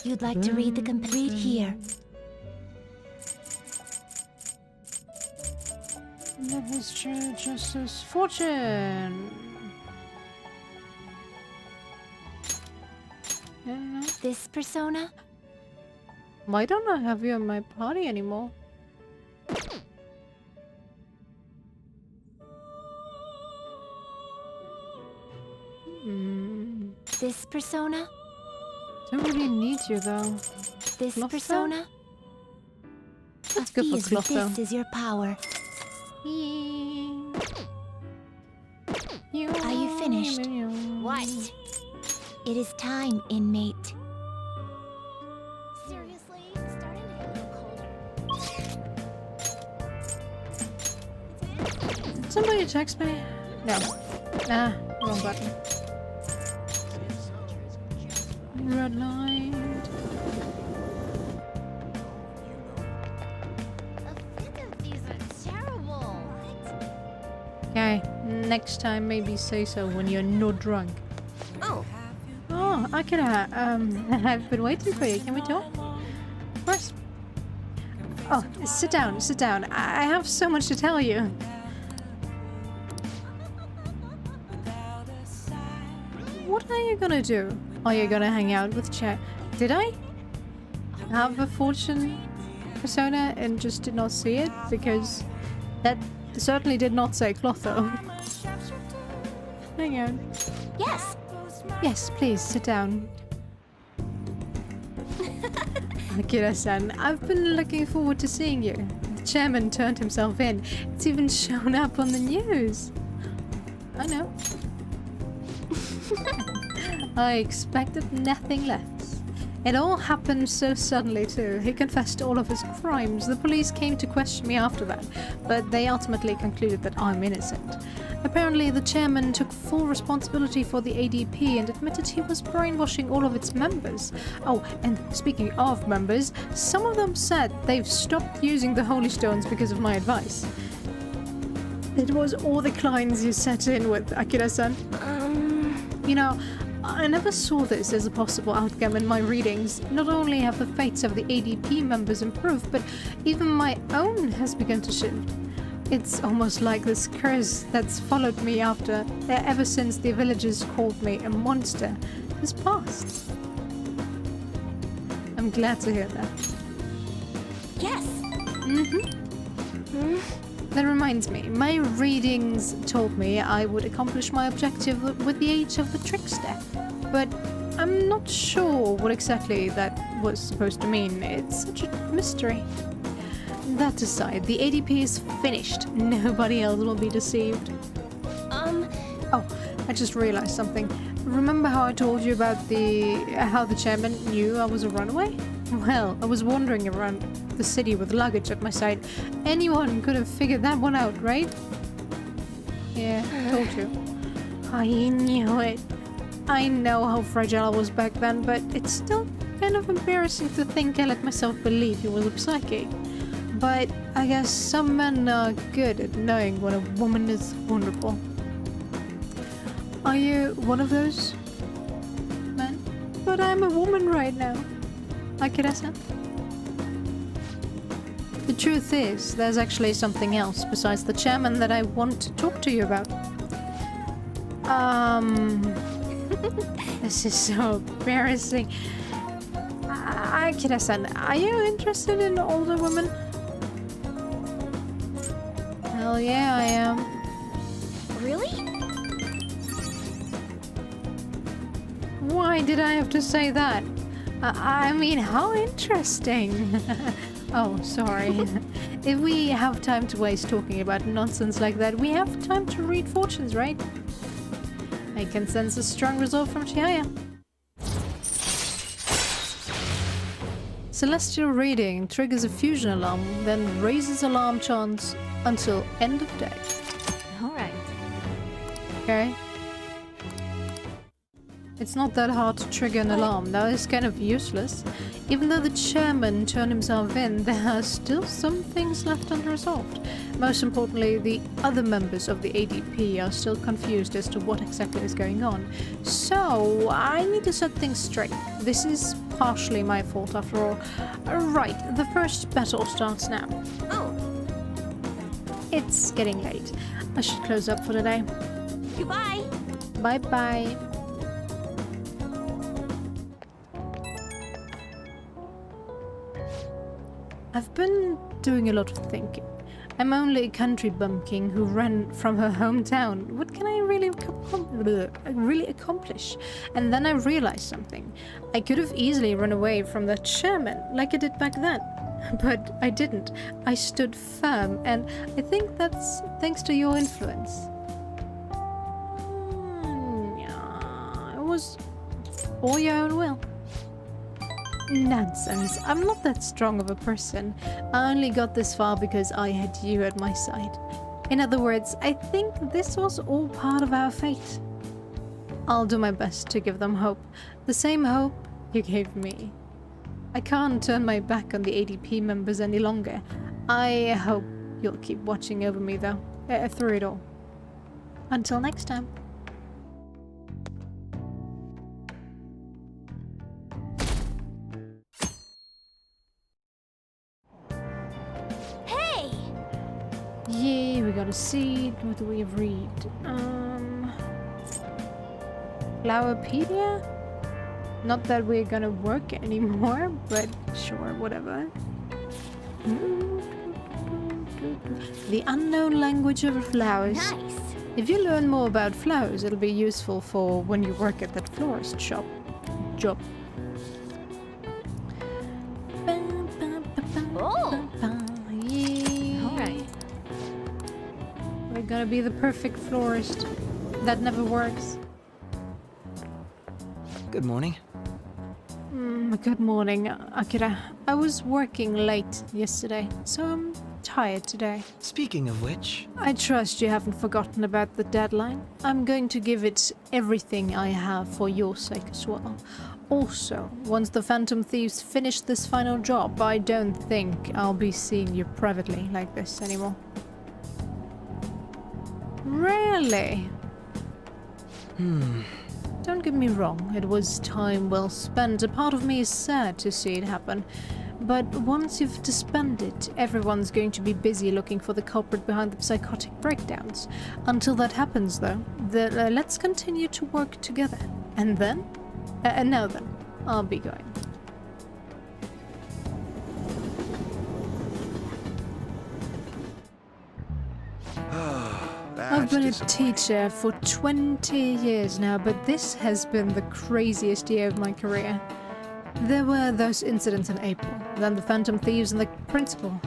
You'd like to read the complete here. Love history, justice, fortune. This persona? Why don't I have you in my party anymore? This persona? Don't really need you though. This Clotho? persona? Let's go for Appease with Clotho. this is your power. Are you finished? What? It is time, inmate. Seriously? somebody text me? No. Ah, wrong button. Red light. Okay, next time maybe say so when you're not drunk. Oh, Oh, Akira, I've been waiting for you. Can we talk? Of course. Oh, sit down, sit down. I have so much to tell you. What are you gonna do? Are you gonna hang out with Chat? Did I have a fortune persona and just did not see it? Because that certainly did not say Clotho. Hang on. yes. Yes, please, sit down. Akira-san, I've been looking forward to seeing you. The chairman turned himself in. It's even shown up on the news. I know. I expected nothing less. It all happened so suddenly too. He confessed all of his crimes. The police came to question me after that, but they ultimately concluded that I'm innocent. Apparently, the chairman took full responsibility for the ADP and admitted he was brainwashing all of its members. Oh, and speaking of members, some of them said they've stopped using the Holy Stones because of my advice. It was all the clients you set in with, Akira-san. You know, I never saw this as a possible outcome in my readings. Not only have the fates of the ADP members improved, but even my own has begun to shift. It's almost like this curse that's followed me ever since the villagers called me a monster has passed. I'm glad to hear that. Yes. That reminds me, my readings told me I would accomplish my objective with the age of the trickster, but I'm not sure what exactly that was supposed to mean. It's such a mystery. That aside, the ADP is finished. Nobody else will be deceived. Oh, I just realized something. Remember how I told you about how the chairman knew I was a runaway? Well, I was wandering around the city with luggage at my side. Anyone could have figured that one out, right? Yeah, I told you. I knew it. I know how fragile I was back then, but it's still kind of embarrassing to think I let myself believe he was a psychic. But I guess some men are good at knowing when a woman is vulnerable. Are you one of those men? But I'm a woman right now. Akira-san? The truth is, there's actually something else besides the chairman that I want to talk to you about. This is so embarrassing. Akira-san, are you interested in older women? Hell yeah, I am. Really? Why did I have to say that? I mean, how interesting. Oh, sorry. If we have time to waste talking about nonsense like that, we have time to read fortunes, right? I can sense a strong resolve from Chihaya. Celestial reading triggers a fusion alarm, then raises alarm chants until end of day. Alright. Okay. It's not that hard to trigger an alarm, that is kind of useless. Even though the chairman turned himself in, there are still some things left unresolved. Most importantly, the other members of the ADP are still confused as to what exactly is going on. So, I need to set things straight. This is partially my fault after all. Right, the first battle starts now. Oh, It's getting late. I should close up for today. goodbye. Bye-bye. I've been doing a lot of thinking. I'm only a country bumpkin who ran from her hometown. What can I really accomplish? And then I realized something. I could have easily run away from the chairman, like I did back then. But I didn't. I stood firm, and I think that's thanks to your influence. It was all your own will. Nonsense. I'm not that strong of a person. I only got this far because I had you at my side. In other words, I think this was all part of our fate. I'll do my best to give them hope. The same hope you gave me. I can't turn my back on the ADP members any longer. I hope you'll keep watching over me, though, through it all. Until next time. Hey! Yeah, we got a seed. What do we read? Flowerpedia? Not that we're gonna work anymore, but sure, whatever. The unknown language of flowers. Nice. If you learn more about flowers, it'll be useful for when you work at that florist shop. Job. Oh. Yeah. Alright. We're gonna be the perfect florist. That never works. Good morning. Good morning, Akira. I was working late yesterday, so I'm tired today. Speaking of which, I trust you haven't forgotten about the deadline. I'm going to give it everything I have for your sake as well. Also, once the Phantom Thieves finish this final job, I don't think I'll be seeing you privately like this anymore. Really? Don't get me wrong, it was time well spent. A part of me is sad to see it happen. But once you've disbanded, everyone's going to be busy looking for the culprit behind the psychotic breakdowns. Until that happens, though, let's continue to work together. And then? Now then, I'll be going. I've been a teacher for 20 years now, but this has been the craziest year of my career. There were those incidents in April, then the Phantom Thieves and the principal.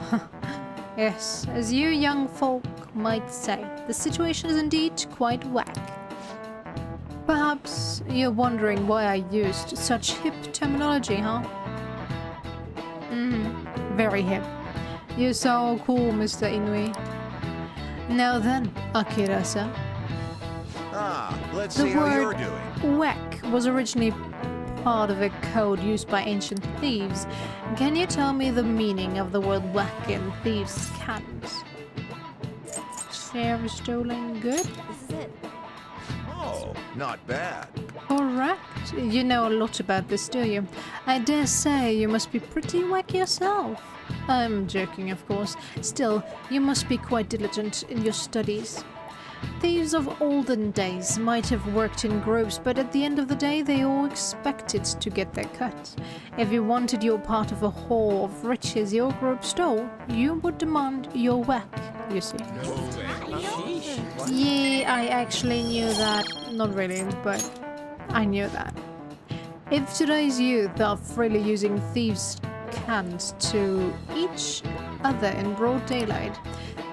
Yes, as you young folk might say, the situation is indeed quite whack. Perhaps you're wondering why I used such hip terminology, huh? Very hip. You're so cool, Mr. Inui. Now then, Akira-san. Let's The see how you're word doing. whack was originally part of a code used by ancient thieves. Can you tell me the meaning of the word whack in thieves' cannons? Share stolen good? This is it. Oh, not bad. Correct. You know a lot about this, do you? I dare say you must be pretty whack yourself. I'm joking, of course. Still, you must be quite diligent in your studies. Thieves of olden days might have worked in groups, but at the end of the day, they all expected to get their cut. If you wanted your part of a haul of riches your group stole, you would demand your whack, you see. Yeah, I actually knew that. Not really, but I knew that. If today's youth are freely using thieves' cans to each other in broad daylight,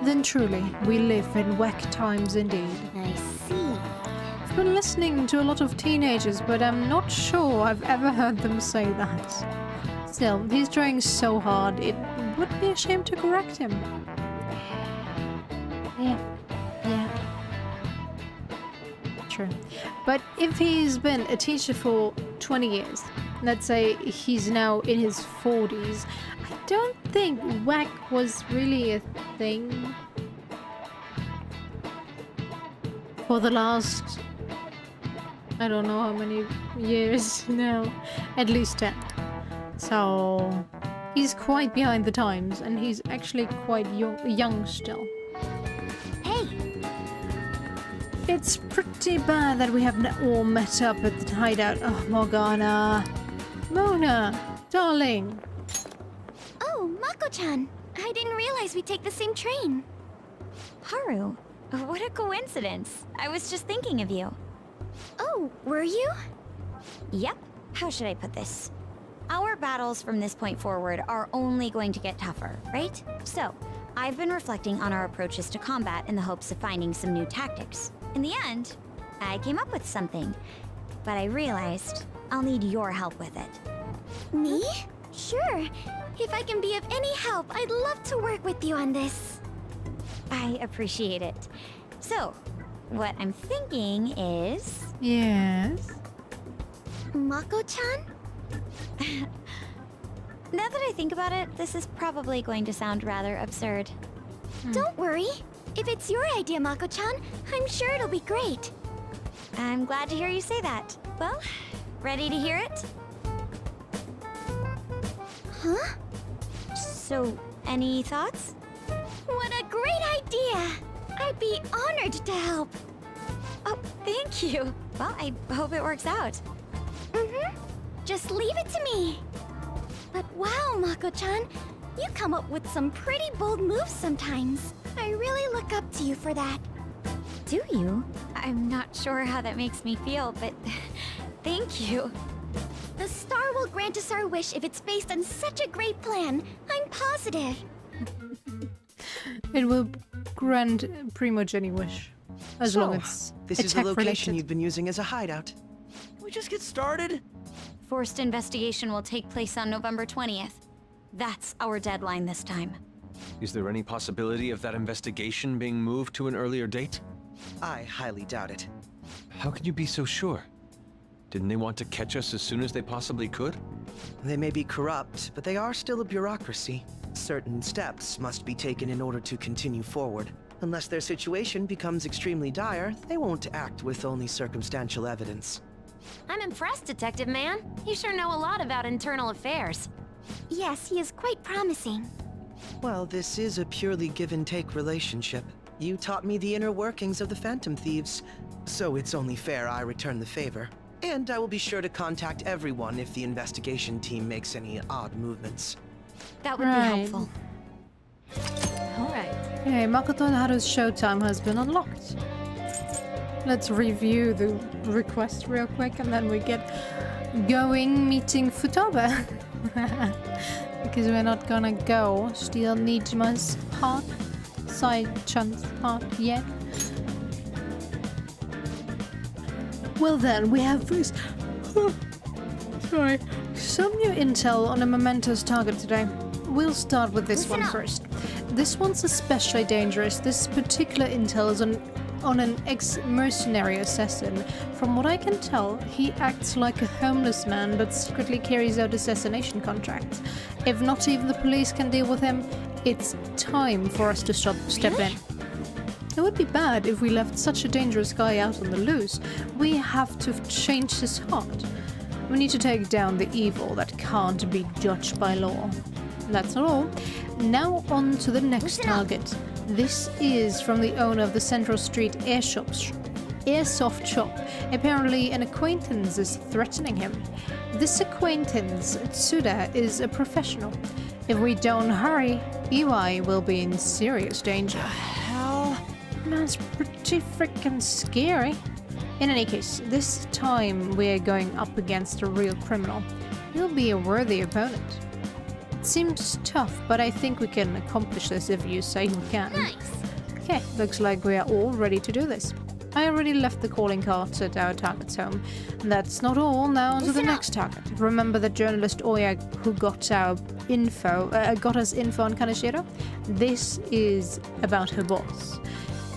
then truly we live in whack times indeed. I see. I've been listening to a lot of teenagers, but I'm not sure I've ever heard them say that. Still, he's trying so hard, it would be a shame to correct him. Yeah. True. But if he's been a teacher for 20 years, let's say he's now in his 40s, I don't think whack was really a thing for the last, I don't know how many years now, at least 10. So he's quite behind the times, and he's actually quite young still. Hey! It's pretty bad that we haven't all met up at the hideout. Oh, Morgana. Mona, darling. Oh, Mako-chan. I didn't realize we'd take the same train. Haru, what a coincidence. I was just thinking of you. Oh, were you? Yep. How should I put this? Our battles from this point forward are only going to get tougher, right? So, I've been reflecting on our approaches to combat in the hopes of finding some new tactics. In the end, I came up with something, but I realized I'll need your help with it. Me? Sure. If I can be of any help, I'd love to work with you on this. I appreciate it. So, what I'm thinking is... Yes. Mako-chan? Now that I think about it, this is probably going to sound rather absurd. Don't worry. If it's your idea, Mako-chan, I'm sure it'll be great. I'm glad to hear you say that. Well, ready to hear it? Huh? So, any thoughts? What a great idea! I'd be honored to help. Oh, thank you. Well, I hope it works out. Just leave it to me. But wow, Mako-chan, you come up with some pretty bold moves sometimes. I really look up to you for that. Do you? I'm not sure how that makes me feel, but thank you. The star will grant us our wish if it's based on such a great plan. I'm positive. It will grant pretty much any wish. As long as this is the location attack-related. you've been using as a hideout. Can we just get started? Forced investigation will take place on November 20th. That's our deadline this time. Is there any possibility of that investigation being moved to an earlier date? I highly doubt it. How can you be so sure? Didn't they want to catch us as soon as they possibly could? They may be corrupt, but they are still a bureaucracy. Certain steps must be taken in order to continue forward. Unless their situation becomes extremely dire, they won't act with only circumstantial evidence. I'm impressed, Detective Man. You sure know a lot about internal affairs. Yes, he is quite promising. Well, this is a purely give-and-take relationship. You taught me the inner workings of the Phantom Thieves, so it's only fair I return the favor. And I will be sure to contact everyone if the investigation team makes any odd movements. That would be helpful. Alright. Okay, Makoto Haru's showtime has been unlocked. Let's review the request real quick and then we get going meeting Futaba. Because we're not gonna go steal Nijima's heart, Sai-chan's heart yet. Well then, we have this... sorry. Some new intel on a momentous target today. We'll start with this one first. This one's especially dangerous. This particular intel is on an ex-mercenary assassin. From what I can tell, he acts like a homeless man but secretly carries out assassination contracts. If not even the police can deal with him, it's time for us to step in. It would be bad if we left such a dangerous guy out on the loose. We have to change his heart. We need to take down the evil that can't be judged by law. That's not all. Now on to the next target. This is from the owner of the Central Street airsoft shop. Apparently an acquaintance is threatening him. This acquaintance, Tsuda, is a professional. If we don't hurry, eeeh will be in serious danger. Hell? That's pretty freaking scary. In any case, this time we're going up against a real criminal. He'll be a worthy opponent. It seems tough, but I think we can accomplish this if you say we can. Nice. Okay, looks like we are all ready to do this. I already left the calling cards at our target's home. That's not all, now on to the next target. Remember the journalist Oya who got us info on Kaneshiro? This is about her boss.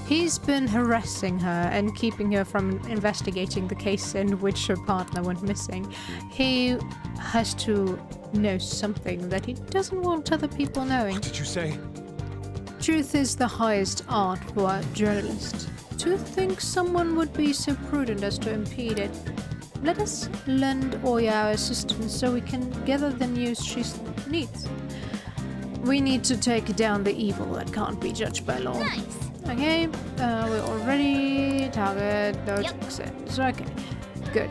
He's been harassing her and keeping her from investigating the case in which her partner went missing. He has to know something that he doesn't want other people knowing. What did you say? Truth is the highest art for a journalist. To think someone would be so prudent as to impede it. Let us lend Oya our assistance so we can gather the news she needs. We need to take down the evil that can't be judged by law. Nice. Okay, we're all ready. Target, no success. Okay, good.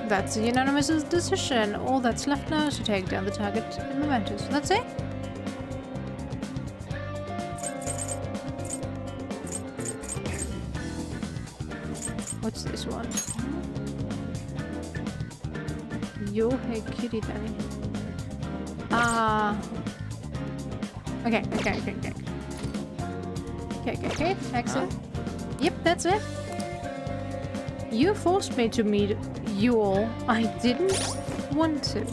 That's a unanimous decision. All that's left now is to take down the target in Mementos. That's it? What's this one? Yohei Kiritani. Okay. Okay, excellent. Yep, that's it. You forced me to meet you all. I didn't want to.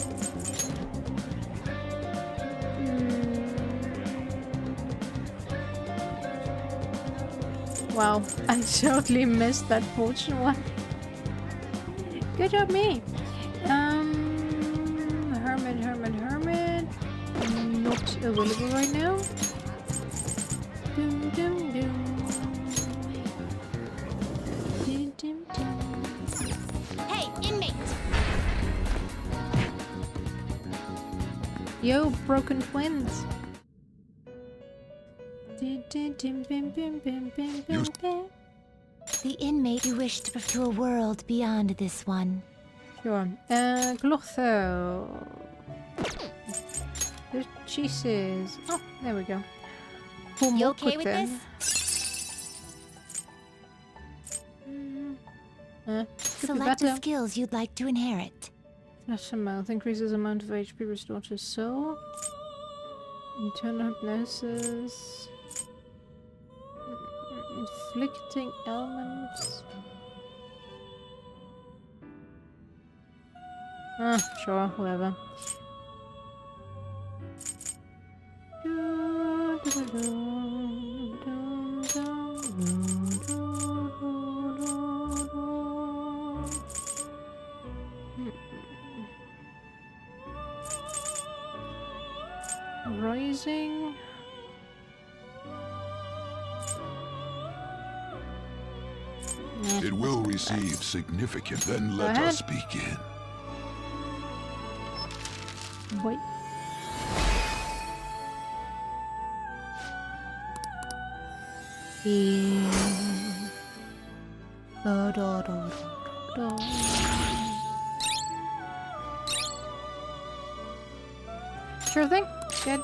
Wow, I totally missed that fortune one. Good job, me. Hermit. Not available right now. Dum, dum, dum. Dum, dum, dum. Hey, inmate! Yo, broken twins. Dum, dum, dum, bim, bim, bim, bim, bim, bim. The inmate you wish to a world beyond this one. Sure. Glotho. The cheeses. Oh, there we go. Four You more okay with then. this? Could be Select the better. skills you'd like to inherit. Flesh and mouth increases amount of HP restored to soul. Internal hypnosis. Inflicting elements. Sure, whatever. Rising. It will receive significant. Then let ahead. us begin. Wait. Sure thing. Good.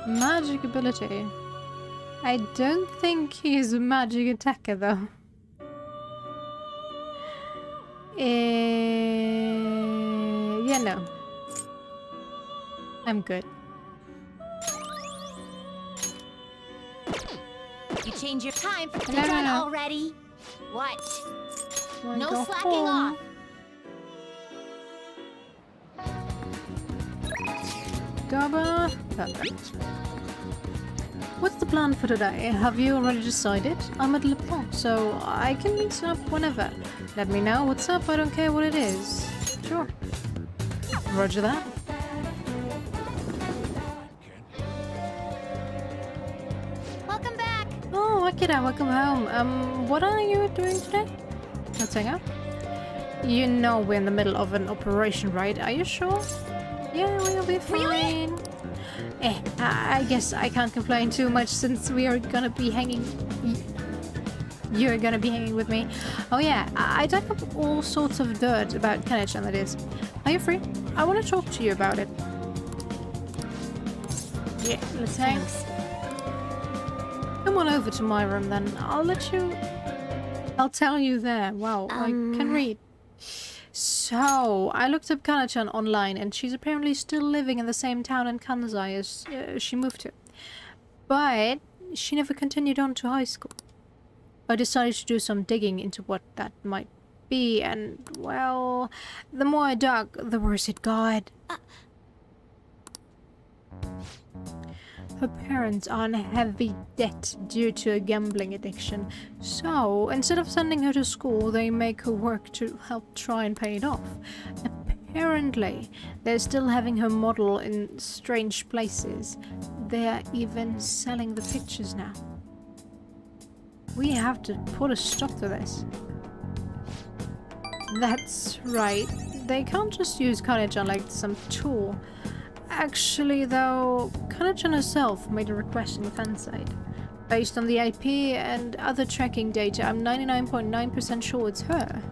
Magic ability. I don't think he's a magic attacker though. Yeah, no. I'm good. You change your time for No, no, done no. already. What? Wanna No go slacking home? off. Gaba. Perfect. What's the plan for today? Have you already decided? I'm at Le Pont, so I can meet up whenever. Let me know what's up, I don't care what it is. Sure. Roger that. Welcome back. Oh, Akira, welcome home. What are you doing today? Let's hang out. You know we're in the middle of an operation, right? Are you sure? Yeah, we'll be fine. I guess I can't complain too much since we are gonna be hanging... You're gonna be hanging with me. Oh yeah, I dug up all sorts of dirt about Kanechan, that is. Are you free? I want to talk to you about it. Yeah, let's hang. Thanks. Come on over to my room then. I'll tell you there. Wow, I can read. So, I looked up Kanechan online and she's apparently still living in the same town in Kansai as she moved to. But she never continued on to high school. I decided to do some digging into what that might be and, well, the more I dug, the worse it got. Her parents are in heavy debt due to a gambling addiction, so instead of sending her to school, they make her work to help try and pay it off. Apparently, they're still having her model in strange places. They're even selling the pictures now. We have to put a stop to this. That's right. They can't just use Kanechan like some tool. Actually, though, Kanechan herself made a request in the fan site. Based on the IP and other tracking data, I'm 99.9% sure it's her.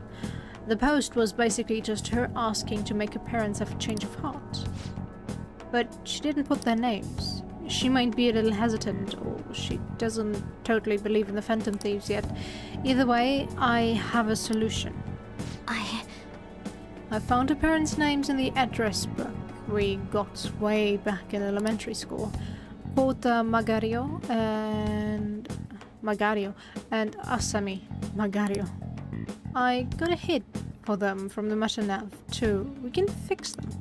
The post was basically just her asking to make her parents have a change of heart. But she didn't put their names. She might be a little hesitant, or she doesn't totally believe in the Phantom Thieves yet. Either way, I have a solution. I found her parents' names in the address book we got way back in elementary school. Kota Magario and Asami Magario. I got a hit for them from the Machinav too. We can fix them.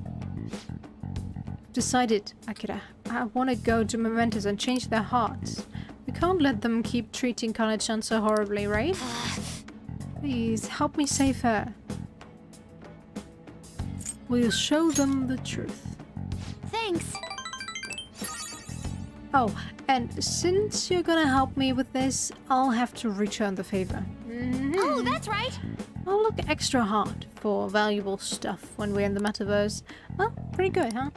Decided, Akira. I want to go to Mementos and change their hearts. We can't let them keep treating Kana-chan so horribly, right? Please, help me save her. We'll show them the truth. Thanks. Oh, and since you're gonna help me with this, I'll have to return the favor. Oh, that's right. I'll look extra hard for valuable stuff when we're in the metaverse. Well, pretty good, huh?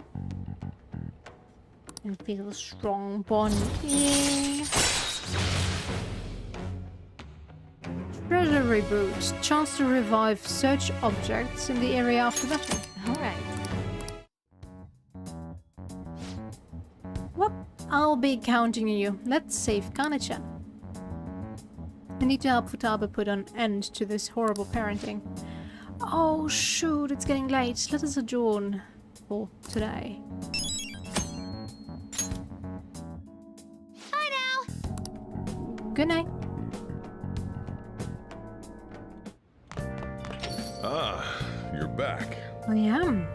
And feel a strong bonding. Treasure reboot. Chance to revive search objects in the area after battle. Alright. Well, I'll be counting on you. Let's save Kana-chan. I need to help Futaba put an end to this horrible parenting. Oh shoot, it's getting late. Let us adjourn for today. Bye now. Good night. Ah, you're back. I am.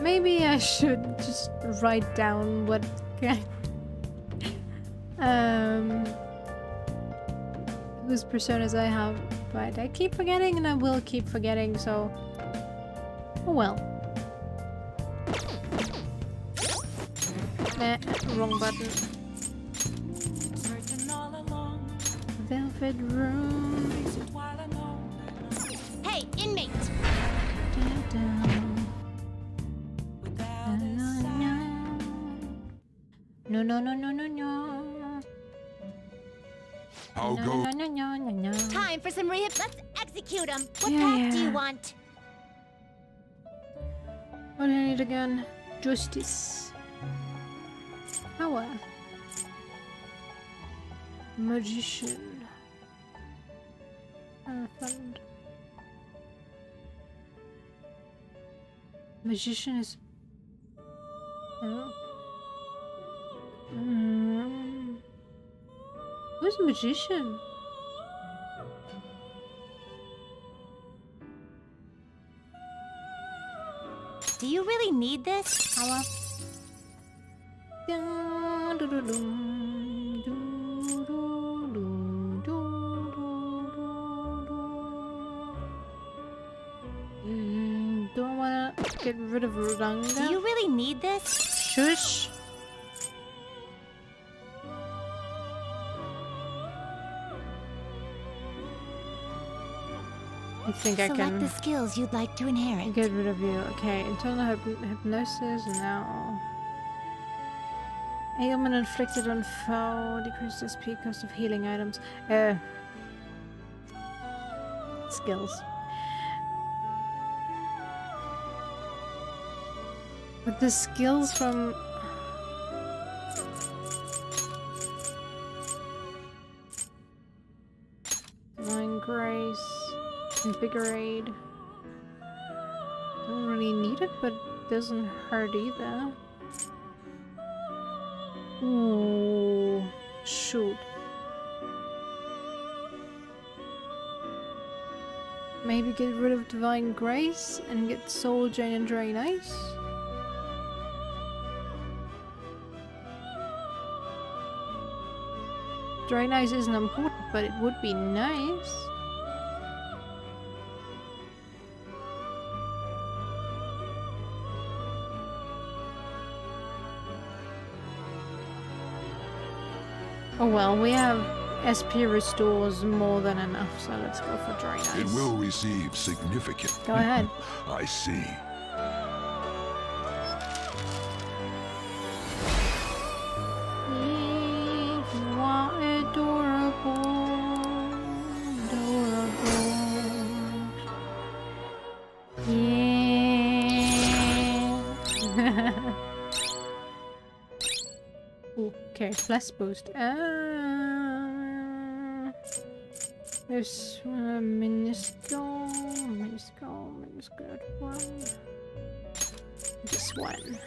Maybe I should just write down what whose personas I have, but I keep forgetting and I will keep forgetting, so oh well. Nah, wrong button. Velvet room. Hey, inmate. No, no, no, no, no, no. How No, go? no, no, no, no, no. Time for some rehab. Let's execute him. What Yeah, path do yeah. you want? What do I need again? Justice. Power. Magician. Elephant. Magician is... Oh. Who's a magician? Do you really need this? Power. Don't wanna get rid of Do Rudanga. you really need this? Shush. I think I Select can the skills you'd like to inherit. get rid of you. Okay, internal hypnosis now. Ailment inflicted on foe decreases SP cost of healing items. Skills. But the skills from Divine Grace, Invigorate. Don't really need it, but doesn't hurt either. Ooh, shoot. Maybe get rid of Divine Grace and get Soul Drain and Drain Ice? Drain Ice isn't important, but it would be nice. Oh well, we have SP restores more than enough, so let's go for Drain Ice. It will receive significant. Go ahead. I see. You are adorable, adorable. Yeah. Ooh, okay, flash boost. There's minuscule one. This one.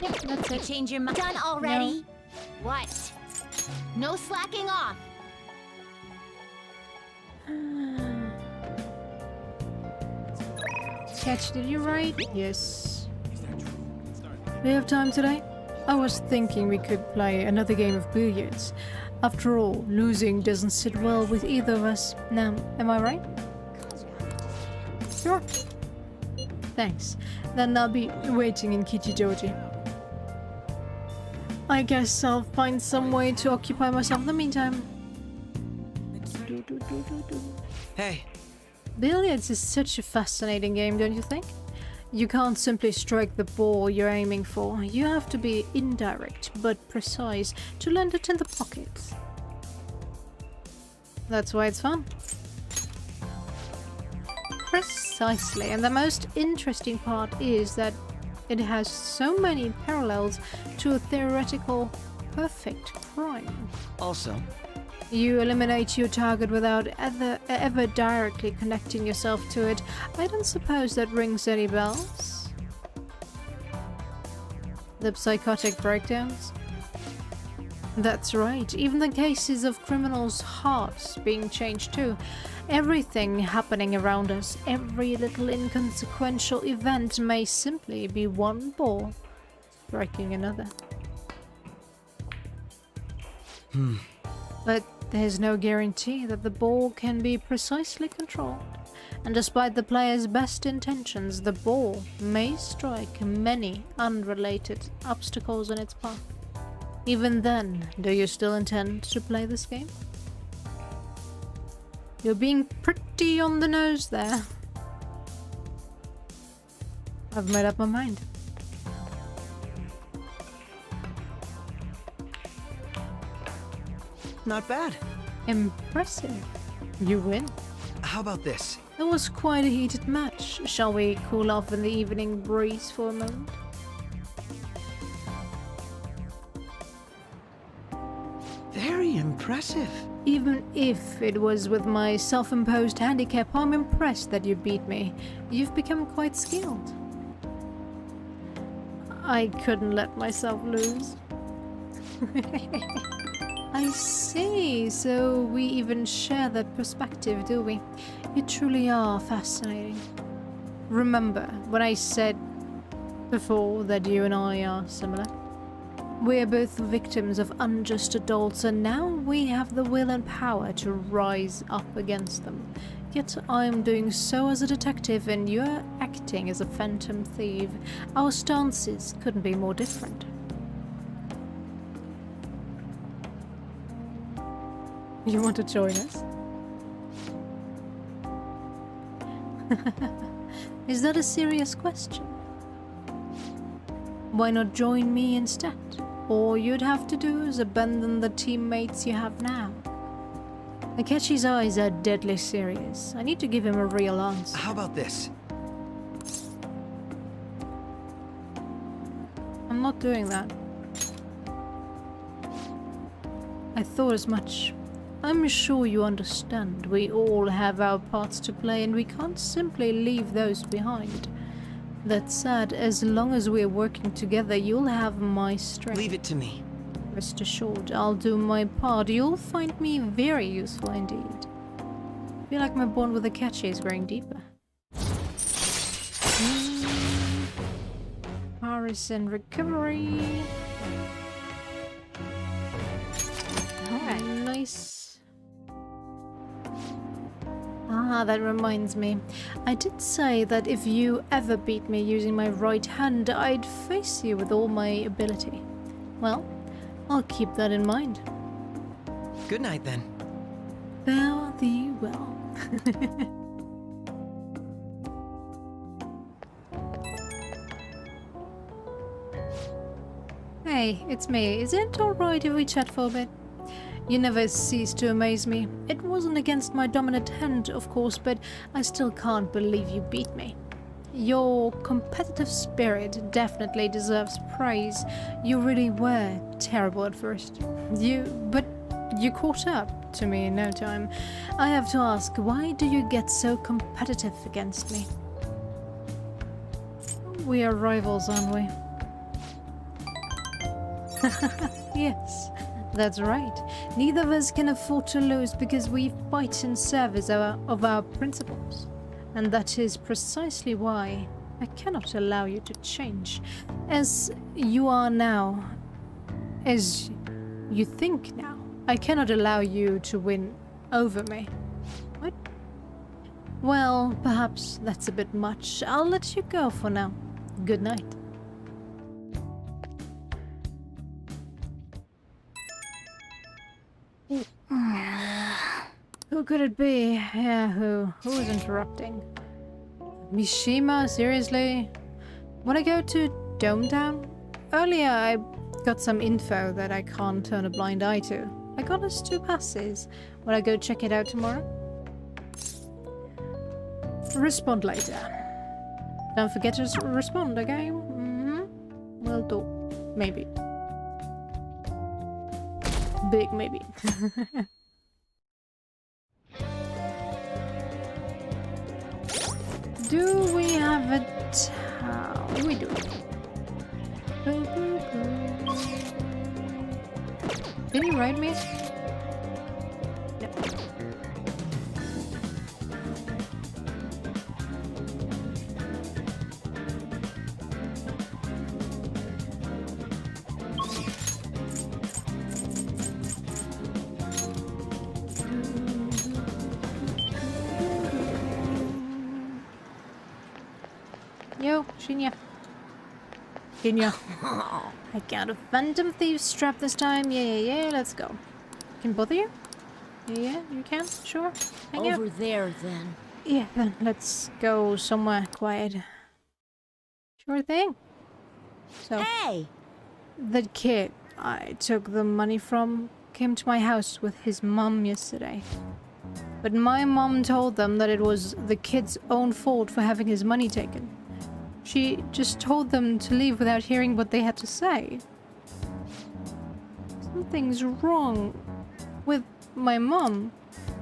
Yep, that's You it. change your mind? Done already? What? No slacking off. Catch, did you write? Yes. We have time today? I was thinking we could play another game of billiards. After all, losing doesn't sit well with either of us. Now, am I right? Sure. Thanks. Then I'll be waiting in Kichijoji. I guess I'll find some way to occupy myself in the meantime. Hey, Billiards is such a fascinating game, don't you think? You can't simply strike the ball you're aiming for. You have to be indirect but precise to land it in the pocket. That's why it's fun. Precisely, and the most interesting part is that it has so many parallels to a theoretical perfect crime. also, You eliminate your target without ever directly connecting yourself to it. I don't suppose that rings any bells? The psychotic breakdowns? That's right, even the cases of criminals' hearts being changed too. Everything happening around us, every little inconsequential event may simply be one ball striking another. But there's no guarantee that the ball can be precisely controlled. And despite the player's best intentions, the ball may strike many unrelated obstacles in its path. Even then, do you still intend to play this game? You're being pretty on the nose there. I've made up my mind. not bad. Impressive. You win. How about this? It was quite a heated match. Shall we cool off in the evening breeze for a moment? Very impressive. Even if it was with my self-imposed handicap, I'm impressed that you beat me. You've become quite skilled. I couldn't let myself lose. I see, so we even share that perspective, do we? You truly are fascinating. Remember when I said before that you and I are similar? We're both victims of unjust adults, and now we have the will and power to rise up against them. Yet I'm doing so as a detective and you're acting as a phantom thief. Our stances couldn't be more different. You want to join us? Is that a serious question? Why not join me instead? All you'd have to do is abandon the teammates you have now. Akechi's eyes are deadly serious. I need to give him a real answer. How about this? I'm not doing that. I thought as much. I'm sure you understand. We all have our parts to play and we can't simply leave those behind. That said, as long as we're working together, you'll have my strength. Leave it to me. Rest assured, I'll do my part. You'll find me very useful indeed. I feel like my bond with Akechi is growing deeper. Paris in recovery. Alright, nice. Ah, that reminds me. I did say that if you ever beat me using my right hand, I'd face you with all my ability. Well, I'll keep that in mind. Good night then. Fare thee well. Hey, it's me. Is it alright if we chat for a bit? You never cease to amaze me. It wasn't against my dominant hand, of course, but I still can't believe you beat me. Your competitive spirit definitely deserves praise. You really were terrible at first. But you caught up to me in no time. I have to ask, why do you get so competitive against me? We are rivals, aren't we? Yes. That's right. Neither of us can afford to lose because we fight in service of our principles. And that is precisely why I cannot allow you to change. As you are now, as you think now, I cannot allow you to win over me. What? Well, perhaps that's a bit much. I'll let you go for now. Good night. Who could it be? Yeah, who? Who is interrupting? Mishima, seriously? Wanna go to Dome Town? Earlier I got some info that I can't turn a blind eye to. I got us 2 passes. Wanna go check it out tomorrow? Respond later. Don't forget to respond, okay? Will do. Maybe. Big maybe. Do we have a town? We do. Did he write me? No. Yo, Shinya. Shinya. I got a Phantom Thieves strap this time. Yeah, let's go. Can both of you? Yeah, you can? Sure. Hang out. Over there, then. Yeah, then let's go somewhere quiet. Sure thing. So, Hey! the kid I took the money from came to my house with his mum yesterday. But my mum told them that it was the kid's own fault for having his money taken. She just told them to leave without hearing what they had to say. Something's wrong with my mum.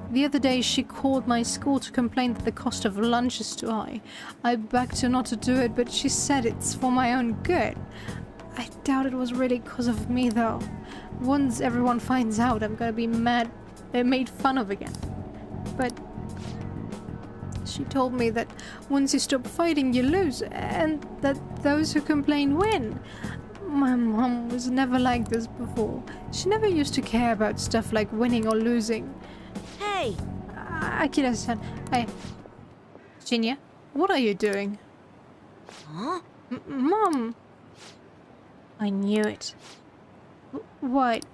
The other day she called my school to complain that the cost of lunch is too high. I begged her not to do it, but she said it's for my own good. I doubt it was really because of me though. Once everyone finds out, I'm gonna be made fun of again. But she told me that once you stop fighting, you lose, and that those who complain win. My mom was never like this before. She never used to care about stuff like winning or losing. Hey! Akira-san, Shinya, what are you doing? Huh? Mom! I knew it. What?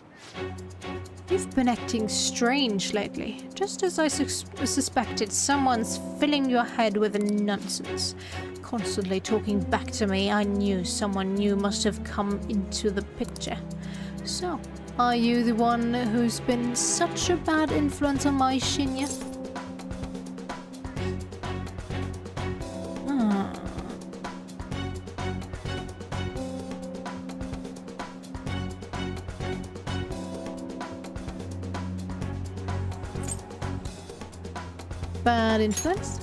You've been acting strange lately. Just as I suspected, someone's filling your head with nonsense. Constantly talking back to me, I knew someone new must have come into the picture. So, are you the one who's been such a bad influence on my Shinya? Bad influence?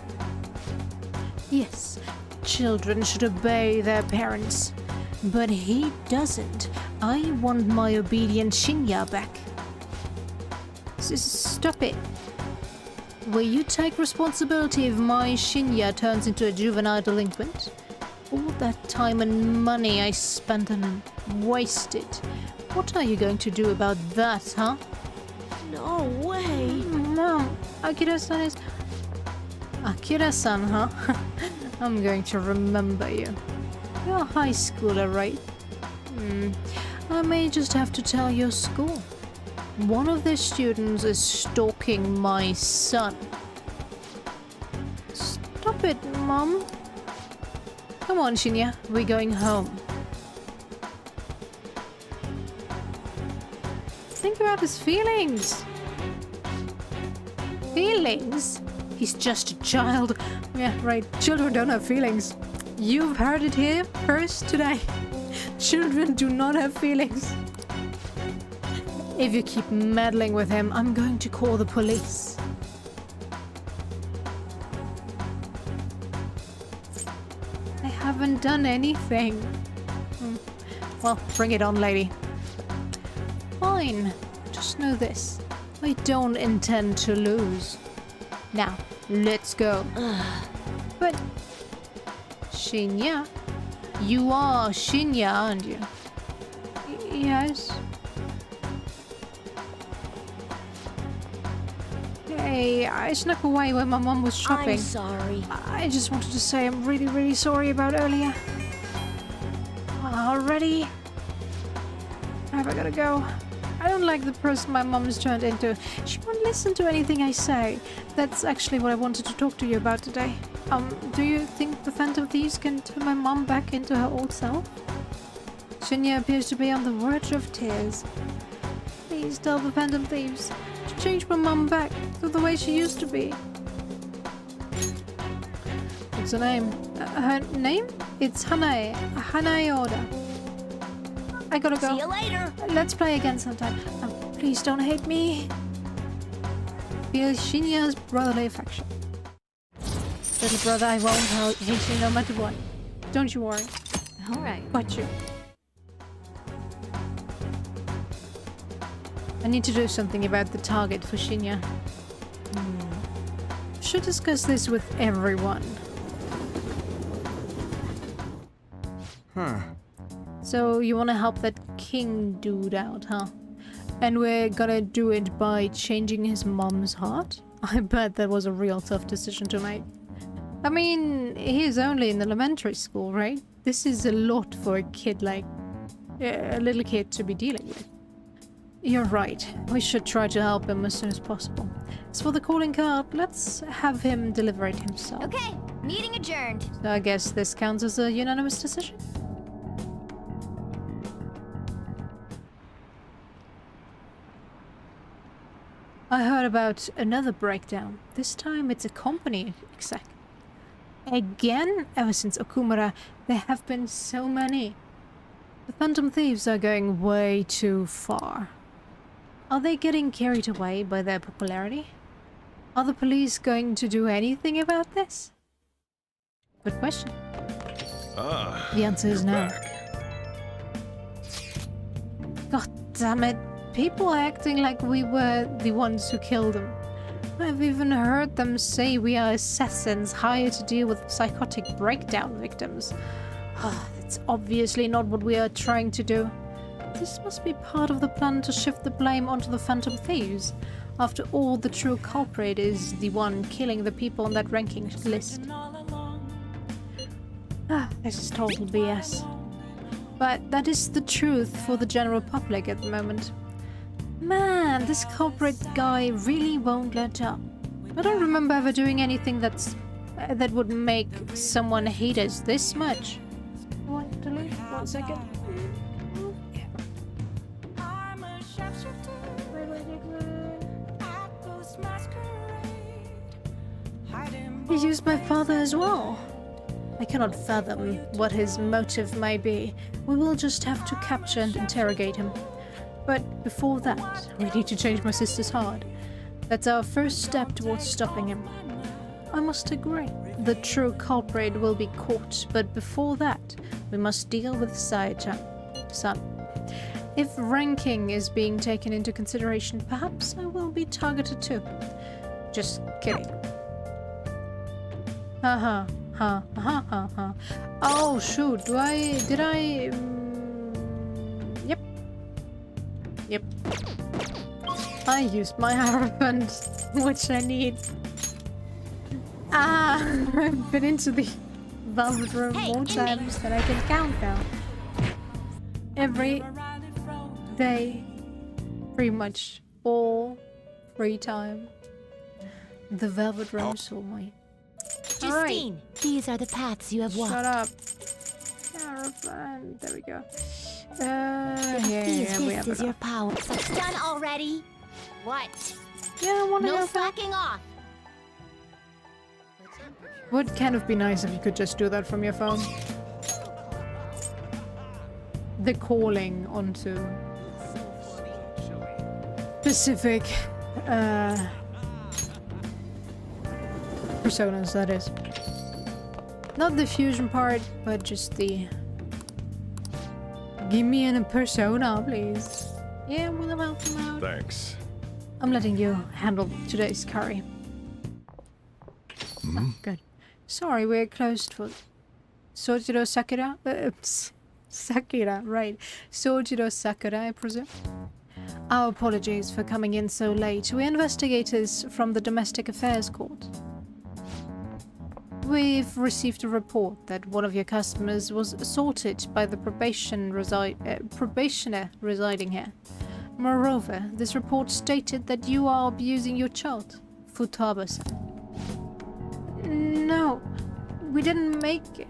Yes, children should obey their parents. But he doesn't. I want my obedient Shinya back. Stop it. Will you take responsibility if my Shinya turns into a juvenile delinquent? All that time and money I spent on him, wasted. What are you going to do about that, huh? No way! Mom, Akira-san is... Akira-san, huh? I'm going to remember you. You're a high schooler, right? I may just have to tell your school. One of their students is stalking my son. Stop it, Mom. Come on, Shinya. We're going home. Think about his feelings. Feelings? He's just a child. Yeah, right. Children don't have feelings. You've heard it here first today. Children do not have feelings. If you keep meddling with him, I'm going to call the police. I haven't done anything. Well, bring it on, lady. Fine. Just know this. I don't intend to lose. Now, let's go. But... Shinya? You are Shinya, aren't you? Yes. Hey, I snuck away when my mom was shopping. I'm sorry. I just wanted to say I'm really, really sorry about earlier. Already? Alright, I gotta go. I don't like the person my mom's turned into. She won't listen to anything I say. That's actually what I wanted to talk to you about today. Do you think the Phantom Thieves can turn my mom back into her old self? Shinya appears to be on the verge of tears. Please tell the Phantom Thieves to change my mom back to the way she used to be. What's her name? Her name? It's Hanae. Hanae Oda. I gotta go. See you later. Let's play again sometime. Please don't hate me. Feel Shinya's brotherly affection. Little brother, I won't hate you no matter what. Don't you worry. Alright. Got you. I need to do something about the target for Shinya. Should discuss this with everyone. So you want to help that king dude out, huh? And we're gonna do it by changing his mom's heart? I bet that was a real tough decision to make. I mean, he's only in elementary school, right? This is a lot for a kid like... a little kid to be dealing with. You're right. We should try to help him as soon as possible. As for the calling card, let's have him deliver it himself. Okay, meeting adjourned. So I guess this counts as a unanimous decision? I heard about another breakdown. This time it's a company exec. Again? Ever since Okumura, there have been so many. The Phantom Thieves are going way too far. Are they getting carried away by their popularity? Are the police going to do anything about this? Good question. The answer is no. God damn it. People are acting like we were the ones who killed them. I've even heard them say we are assassins hired to deal with psychotic breakdown victims. That's obviously not what we are trying to do. This must be part of the plan to shift the blame onto the Phantom Thieves. After all, the true culprit is the one killing the people on that ranking list. This is total BS. But that is the truth for the general public at the moment. Man, this culprit guy really won't let up. I don't remember ever doing anything that would make someone hate us this much. I want to leave. 1 second. He used my father as well. I cannot fathom what his motive may be. We will just have to capture and interrogate him. But before that, we need to change my sister's heart. That's our first step towards stopping him. I must agree. The true culprit will be caught, but before that, we must deal with Sae-chan. Son. If ranking is being taken into consideration, perhaps I will be targeted too. Just kidding. Haha. Ha ha ha ha. Oh shoot, did I... Yep. I used my Hierophant, which I need. I've been into the Velvet Room more times than I can count now. Every day, pretty much all free time. The Velvet Room saw me. Justine, these are the paths you have walked. Shut up. Hierophant, there we go. This we have is enough. your power. Done already? What? Yeah, I want to No have that. slacking off. Would kind of be nice if you could just do that from your phone. The calling onto specific personas, that is. Not the fusion part, but just the... Give me a persona, please. Yeah, we'll help him out. Thanks. I'm letting you handle today's curry. Oh, good. Sorry, we're closed for... Sojiro Sakura? Sakura, right. Sojiro Sakura, I presume. Our apologies for coming in so late. We're investigators from the Domestic Affairs Court. We've received a report that one of your customers was assaulted by the probationer residing here. Moreover, this report stated that you are abusing your child, Futaba-san. No, we didn't make it.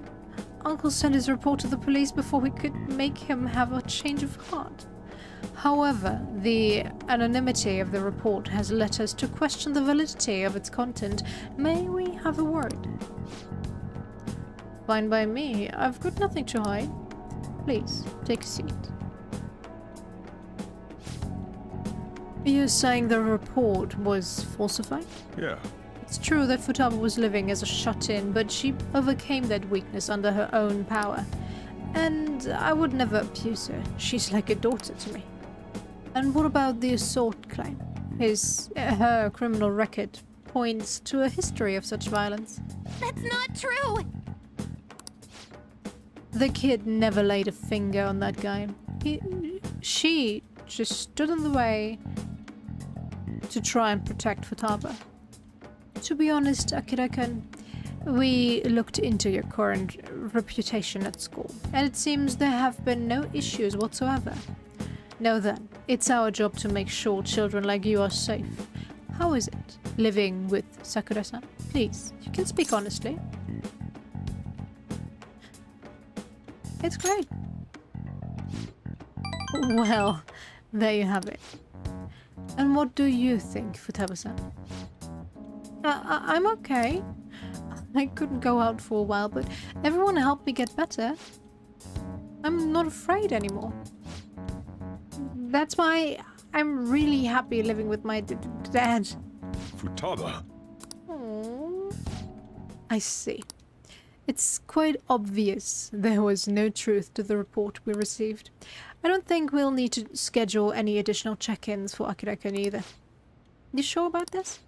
Uncle sent his report to the police before we could make him have a change of heart. However, the anonymity of the report has led us to question the validity of its content. May we have a word? Fine by me. I've got nothing to hide. Please, take a seat. You're saying the report was falsified? Yeah. It's true that Futaba was living as a shut-in, but she overcame that weakness under her own power. And I would never abuse her. She's like a daughter to me. And what about the assault claim? Her criminal record points to a history of such violence. That's not true! The kid never laid a finger on that guy. She just stood in the way to try and protect Futaba. To be honest, Akira-kun, we looked into your current reputation at school, and it seems there have been no issues whatsoever. Now then, it's our job to make sure children like you are safe. How is it, living with Sakura-san? Please, you can speak honestly. It's great. Well, there you have it. And what do you think, Futaba-san? I'm okay. I couldn't go out for a while, but everyone helped me get better. I'm not afraid anymore. That's why I'm really happy living with my dad. Futaba. Aww. I see. It's quite obvious there was no truth to the report we received. I don't think we'll need to schedule any additional check-ins for Akira-kun either. You sure about this?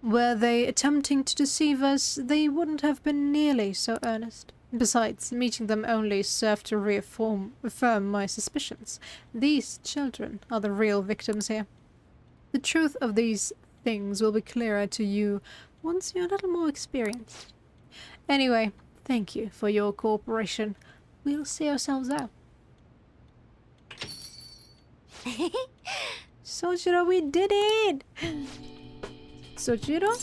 Were they attempting to deceive us, they wouldn't have been nearly so earnest. Besides, meeting them only served to affirm my suspicions. These children are the real victims here. The truth of these things will be clearer to you once you're a little more experienced. Anyway, thank you for your cooperation. We'll see ourselves out. Sojiro, we did it! Sojiro?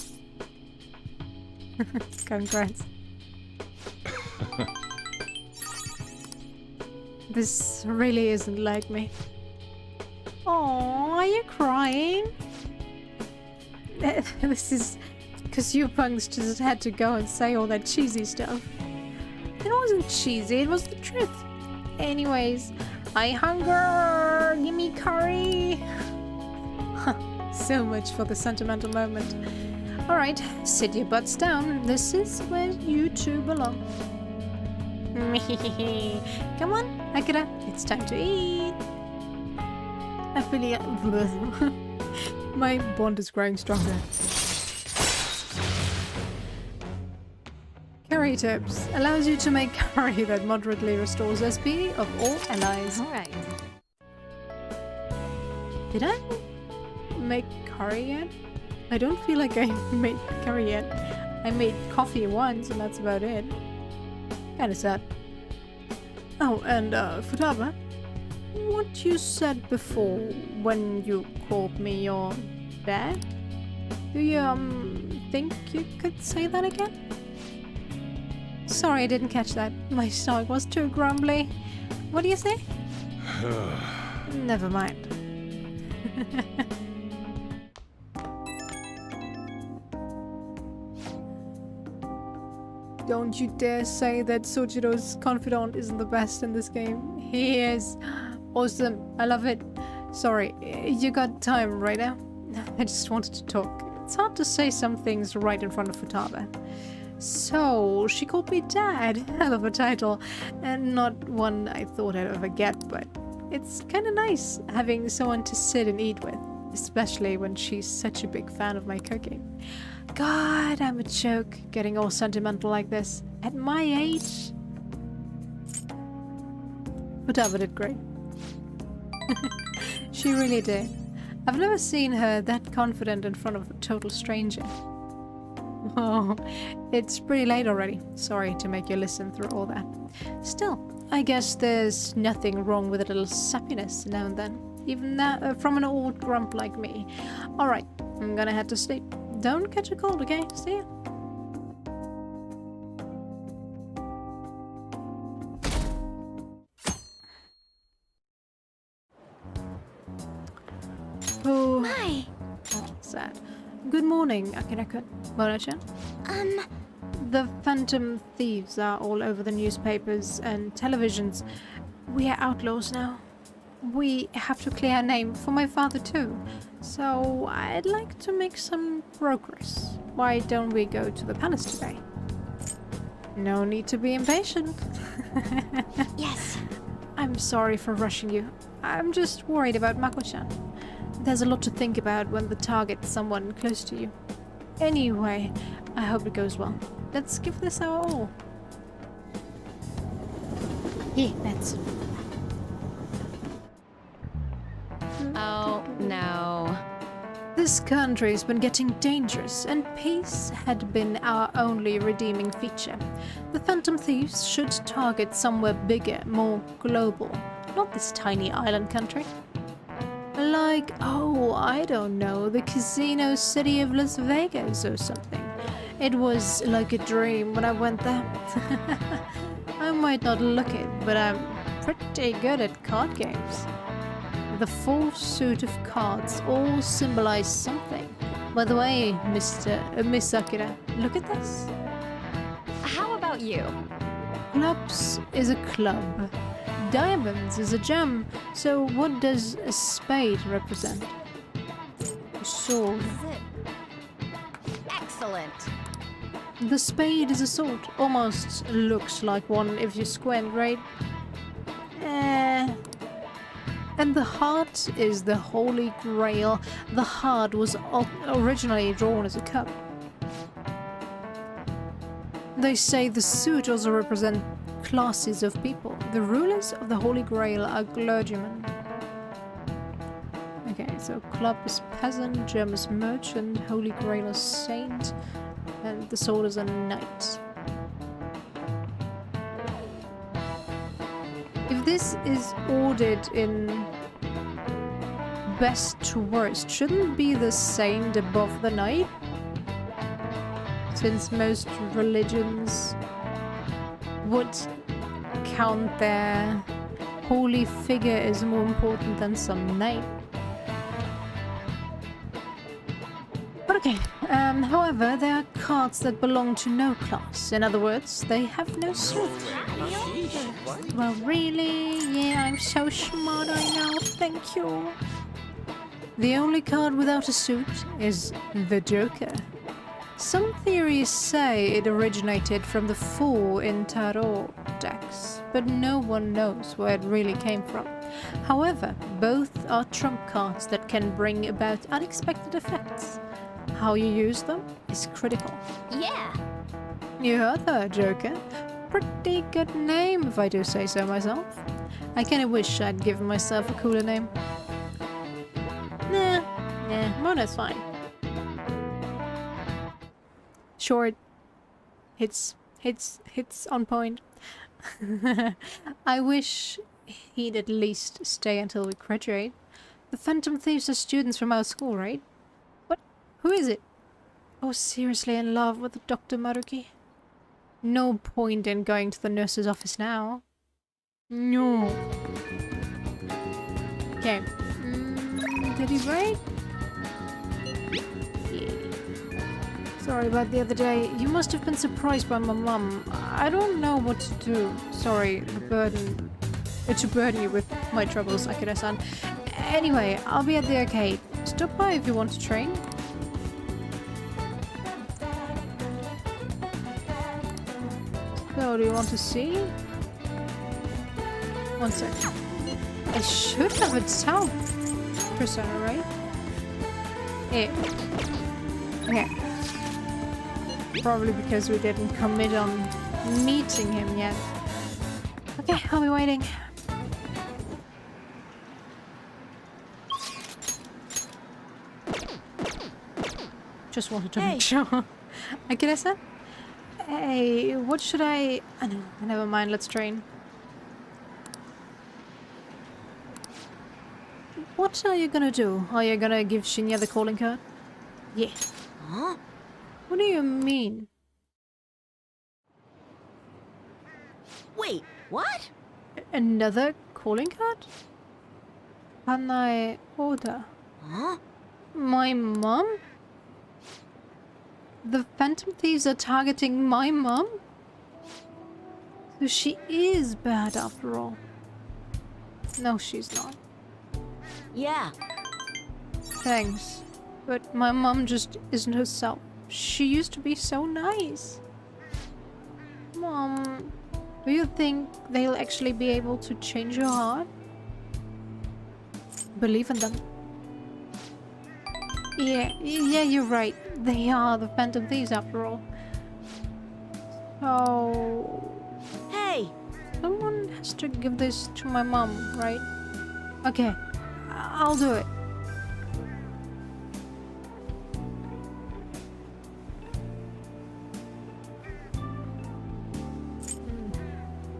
Congrats. This really isn't like me. Oh, are you crying? This is because you punks just had to go and say all that cheesy stuff. It wasn't cheesy, it was the truth. Anyways, I hunger! Give me curry! So much for the sentimental moment. Alright, sit your butts down. This is where you two belong. Come on, Akira, it's time to eat. I feel my bond is growing stronger. Curry tips allows you to make curry that moderately restores SP of all allies. Alright. Did I make curry yet? I don't feel like I made curry yet. I made coffee once and that's about it. Kinda sad. Oh, and Futaba, what you said before when you called me your dad? Do you think you could say that again? Sorry, I didn't catch that. My stomach was too grumbly. What do you say? Never mind. Don't you dare say that Sojiro's confidant isn't the best in this game. He is. Awesome. I love it. Sorry, you got time right now? I just wanted to talk. It's hard to say some things right in front of Futaba. So, she called me Dad. Hell of a title. And not one I thought I'd ever get, but it's kind of nice having someone to sit and eat with. Especially when she's such a big fan of my cooking. God, I'm a joke getting all sentimental like this. At my age? But Ava did great. She really did. I've never seen her that confident in front of a total stranger. Oh, it's pretty late already. Sorry to make you listen through all that. Still, I guess there's nothing wrong with a little sappiness now and then. Even that from an old grump like me. Alright, I'm gonna head to sleep. Don't catch a cold, okay? See ya. Oh, My. sad. Good morning, Akira-kun. Mona-chan. The Phantom Thieves are all over the newspapers and televisions. We are outlaws now. We have to clear our name for my father too. So I'd like to make some progress. Why don't we go to the palace today? No need to be impatient. Yes. I'm sorry for rushing you. I'm just worried about Mako-chan. There's a lot to think about when the target's someone close to you. Anyway, I hope it goes well. Let's give this our all. Yeah, that's... Oh, no. This country's been getting dangerous, and peace had been our only redeeming feature. The Phantom Thieves should target somewhere bigger, more global, not this tiny island country. Like, oh, I don't know, the casino city of Las Vegas or something. It was like a dream when I went there. I might not look it, but I'm pretty good at card games. The full suit of cards all symbolize something. By the way, Miss Akira, look at this. How about you? Clubs is a club. Diamonds is a gem. So what does a spade represent? A sword. Excellent. The spade is a sword. Almost looks like one if you squint, right? And the heart is the holy grail. The heart was originally drawn as a cup. They say the suit also represents classes of people. The rulers of the holy grail are clergymen. Okay, so club is peasant, gem is merchant, holy grail is saint, and the sword is a knight. If this is ordered in best to worst, shouldn't be the saint above the knight? Since most religions would count their holy figure as more important than some knight. But okay, however, there are cards that belong to no class. In other words, they have no suit. Well, really? Yeah, I'm so smart, I know, thank you. The only card without a suit is the Joker. Some theories say it originated from the Fool in Tarot decks, but no one knows where it really came from. However, both are trump cards that can bring about unexpected effects. How you use them is critical. Yeah. You heard that, Joker. Pretty good name, if I do say so myself. I kinda wish I'd given myself a cooler name. Nah, Mona's fine. Short. Hits on point. I wish he'd at least stay until we graduate. The Phantom Thieves are students from our school, right? What? Who is it? Oh, seriously in love with Dr. Maruki? No point in going to the nurse's office now. No. Okay. Did he break? Yeah. Sorry about the other day. You must have been surprised by my mum. I don't know what to do. Sorry, to burden you with my troubles, Akira-san. Anyway, I'll be at the arcade. Stop by if you want to train. So, do you want to see? One sec. I should have a sound persona, right? Eh. Okay. Probably because we didn't commit on meeting him yet. Okay, I'll be waiting. Just wanted to make sure. Akira-san? Hey, what should I... Oh, no, never mind, let's train. What are you gonna do? Are you gonna give Shinya the calling card? Yeah. Huh? What do you mean? Wait, what? Another calling card? Can I order? Huh? My mom? The Phantom Thieves are targeting my mom? So she is bad after all. No, she's not. Yeah. Thanks. But my mom just isn't herself. She used to be so nice. Mom, do you think they'll actually be able to change her heart? Believe in them. Yeah, you're right. They are the Phantom Thieves after all. So... Hey! someone has to give this to my mom, right? Okay, I'll do it.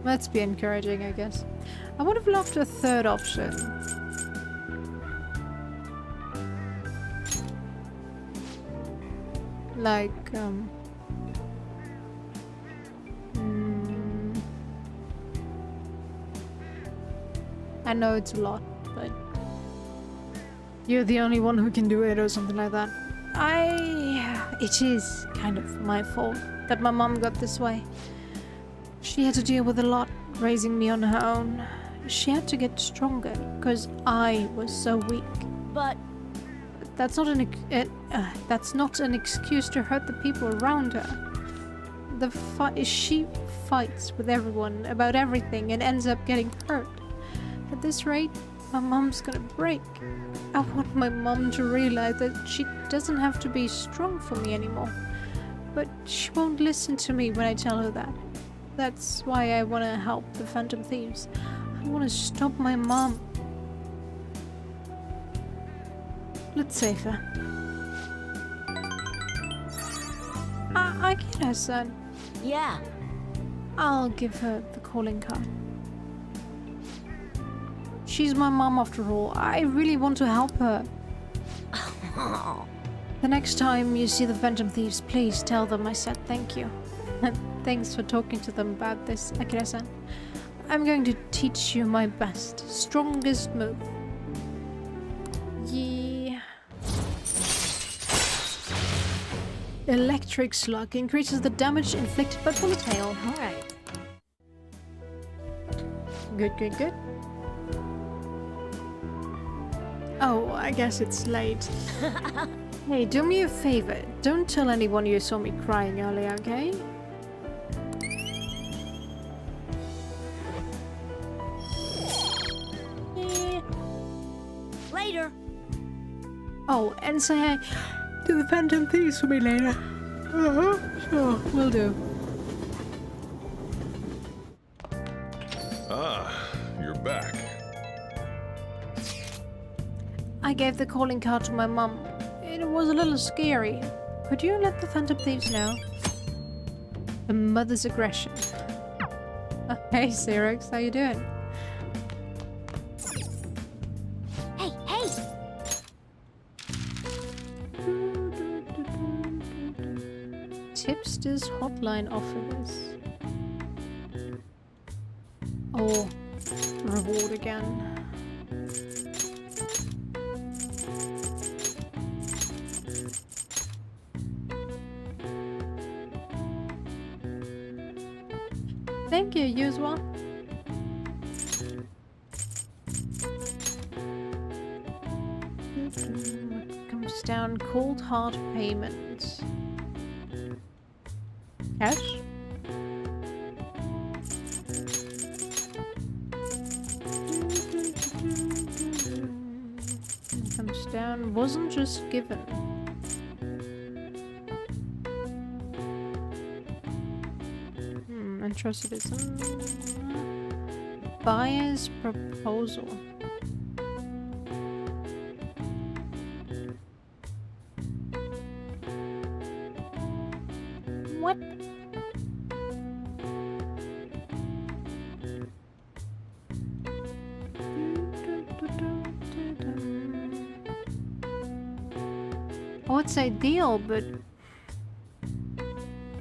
Let's be encouraging, I guess. I would have loved a third option. Like, I know it's a lot, but you're the only one who can do it or something like that. It is kind of my fault that my mom got this way. She had to deal with a lot raising me on her own. She had to get stronger because I was so weak. But that's not an excuse to hurt the people around her. She fights with everyone about everything and ends up getting hurt. At this rate, my mom's gonna break. I want my mom to realize that she doesn't have to be strong for me anymore. But she won't listen to me when I tell her that. That's why I want to help the Phantom Thieves. I want to stop my mom. Let's save her. I get her, son. yeah. I'll give her the calling card. She's my mom after all. I really want to help her. The next time you see the Phantom Thieves, please tell them I said thank you. Thanks for talking to them about this, Akira-san. I'm going to teach you my best, strongest move. Yeah. Electric Slug increases the damage inflicted by bullet hail. Alright. Good. Oh, I guess it's late. Hey, do me a favor. Don't tell anyone you saw me crying earlier, okay? Later. Oh, and say hi to the Phantom Thieves for me later. Sure, will do. Ah, you're back. I gave the calling card to my mum. It was a little scary. Could you let the Phantom Thieves know? A mother's aggression. Hey, Xerox, how you doing? Hey! Tipster's hotline offers. Oh, reward again. Thank you, you as well. What comes down? Cold hard payment. Cash? Comes down Wasn't just given. Interested in some buyer's proposal. What? I would say deal, but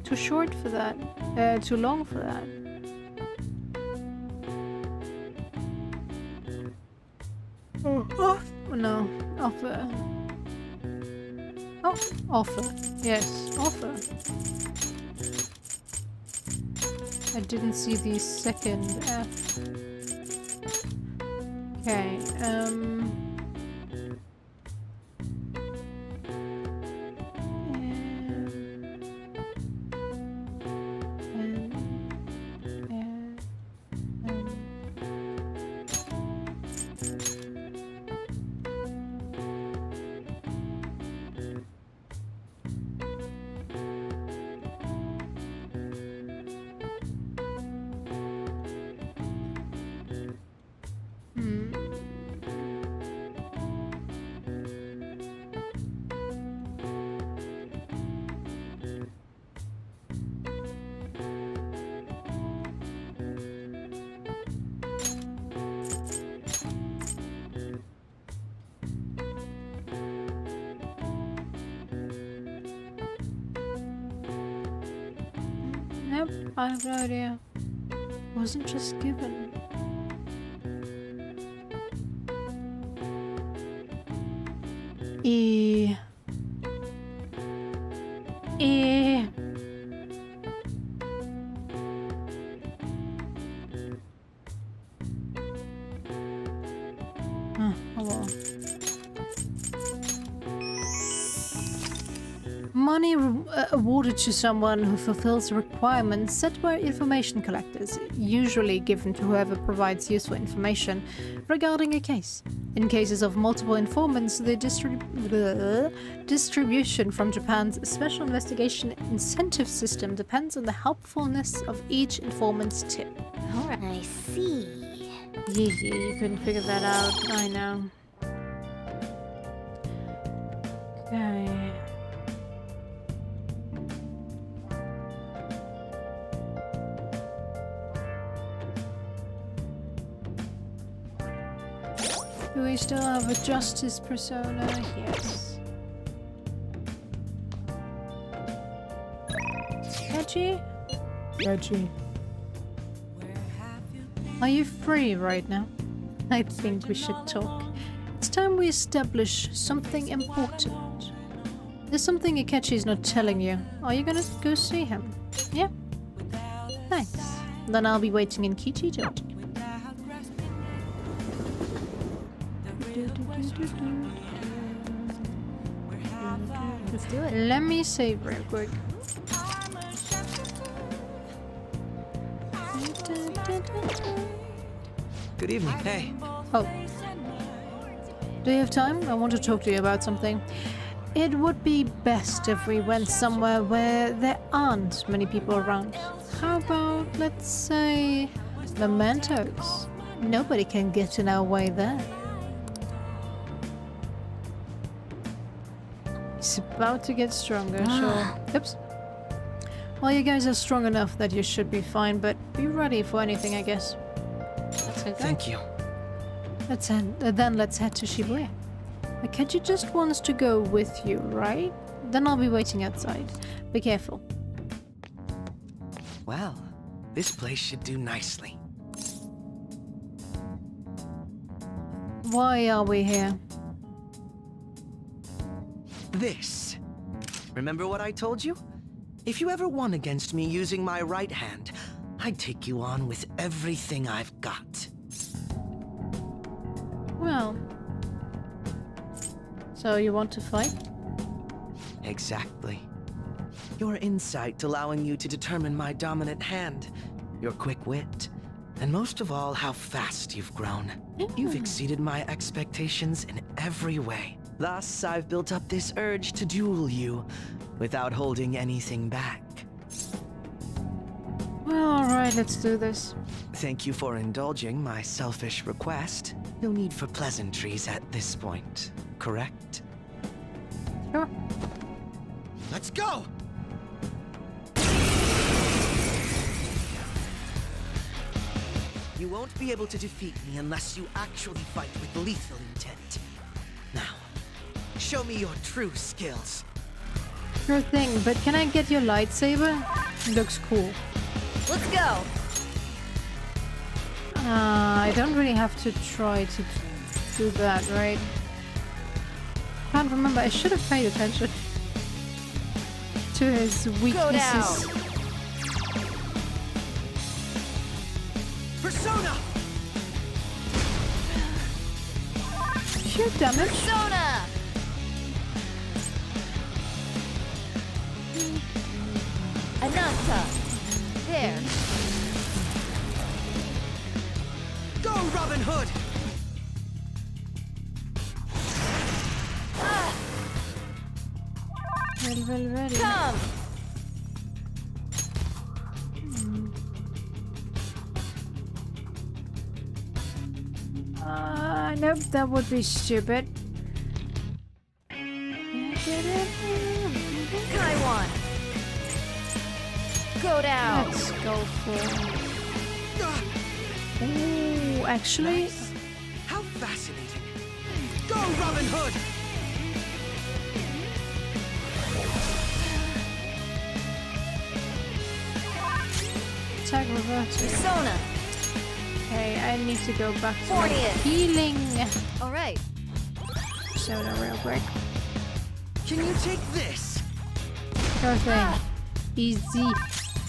too short for that. Too long for that. Oh no, offer. Oh, offer. Yes, offer. I didn't see the second F. Okay, nope, I have no idea. Wasn't just given. eeeh. eeeh. Oh well. Money awarded to someone who fulfills requirements set by information collectors, usually given to whoever provides useful information regarding a case. In cases of multiple informants, the distribution from Japan's Special Investigation Incentive System depends on the helpfulness of each informant's tip. Alright, I see. Yeah, you couldn't figure that out. I know. Okay. Do we still have a justice persona? Yes. Reggie? Reggie. Are you free right now? I think we should talk. It's time we establish something important. There's something Akechi's not telling you. Are you gonna go see him? Yeah? Thanks. Then I'll be waiting in Kichito. Let's do it. Let me save real quick. Good evening. Hey. Oh. Do you have time? I want to talk to you about something. It would be best if we went somewhere where there aren't many people around. How about, let's say, Mementos? Nobody can get in our way there. It's about to get stronger, sure. Oops. Well, you guys are strong enough that you should be fine, but be ready for anything, I guess. Let's go. Thank you. Then let's head to Shibuya. Akechi just wants to go with you, right? Then I'll be waiting outside. Be careful. Well, this place should do nicely. Why are we here? This. Remember what I told you? If you ever won against me using my right hand, I'd take you on with everything I've got. Well... So you want to fight? Exactly. Your insight allowing you to determine my dominant hand, your quick wit, and most of all, how fast you've grown. You've exceeded my expectations in every way. Thus, I've built up this urge to duel you without holding anything back. Well, alright, let's do this. Thank you for indulging my selfish request. No need for pleasantries at this point, correct? Sure. Let's go! You won't be able to defeat me unless you actually fight with lethal intent. Now, show me your true skills. Sure thing, but can I get your lightsaber? It looks cool. Let's go! I don't really have to try to do that, right? Can't remember. I should have paid attention to his weaknesses. Persona! Shoot damage. Persona! Ananta! There. Go, Robin Hood! Well. Come! Nope, that would be stupid. Kaiwan! Go down! Let's go for... Ooh, actually... How fascinating! Go, Robin Hood! Attack reverse. Persona! Okay, I need to go back to 40th. healing. Alright. Soda real quick. Can you take this? Sure thing. Easy.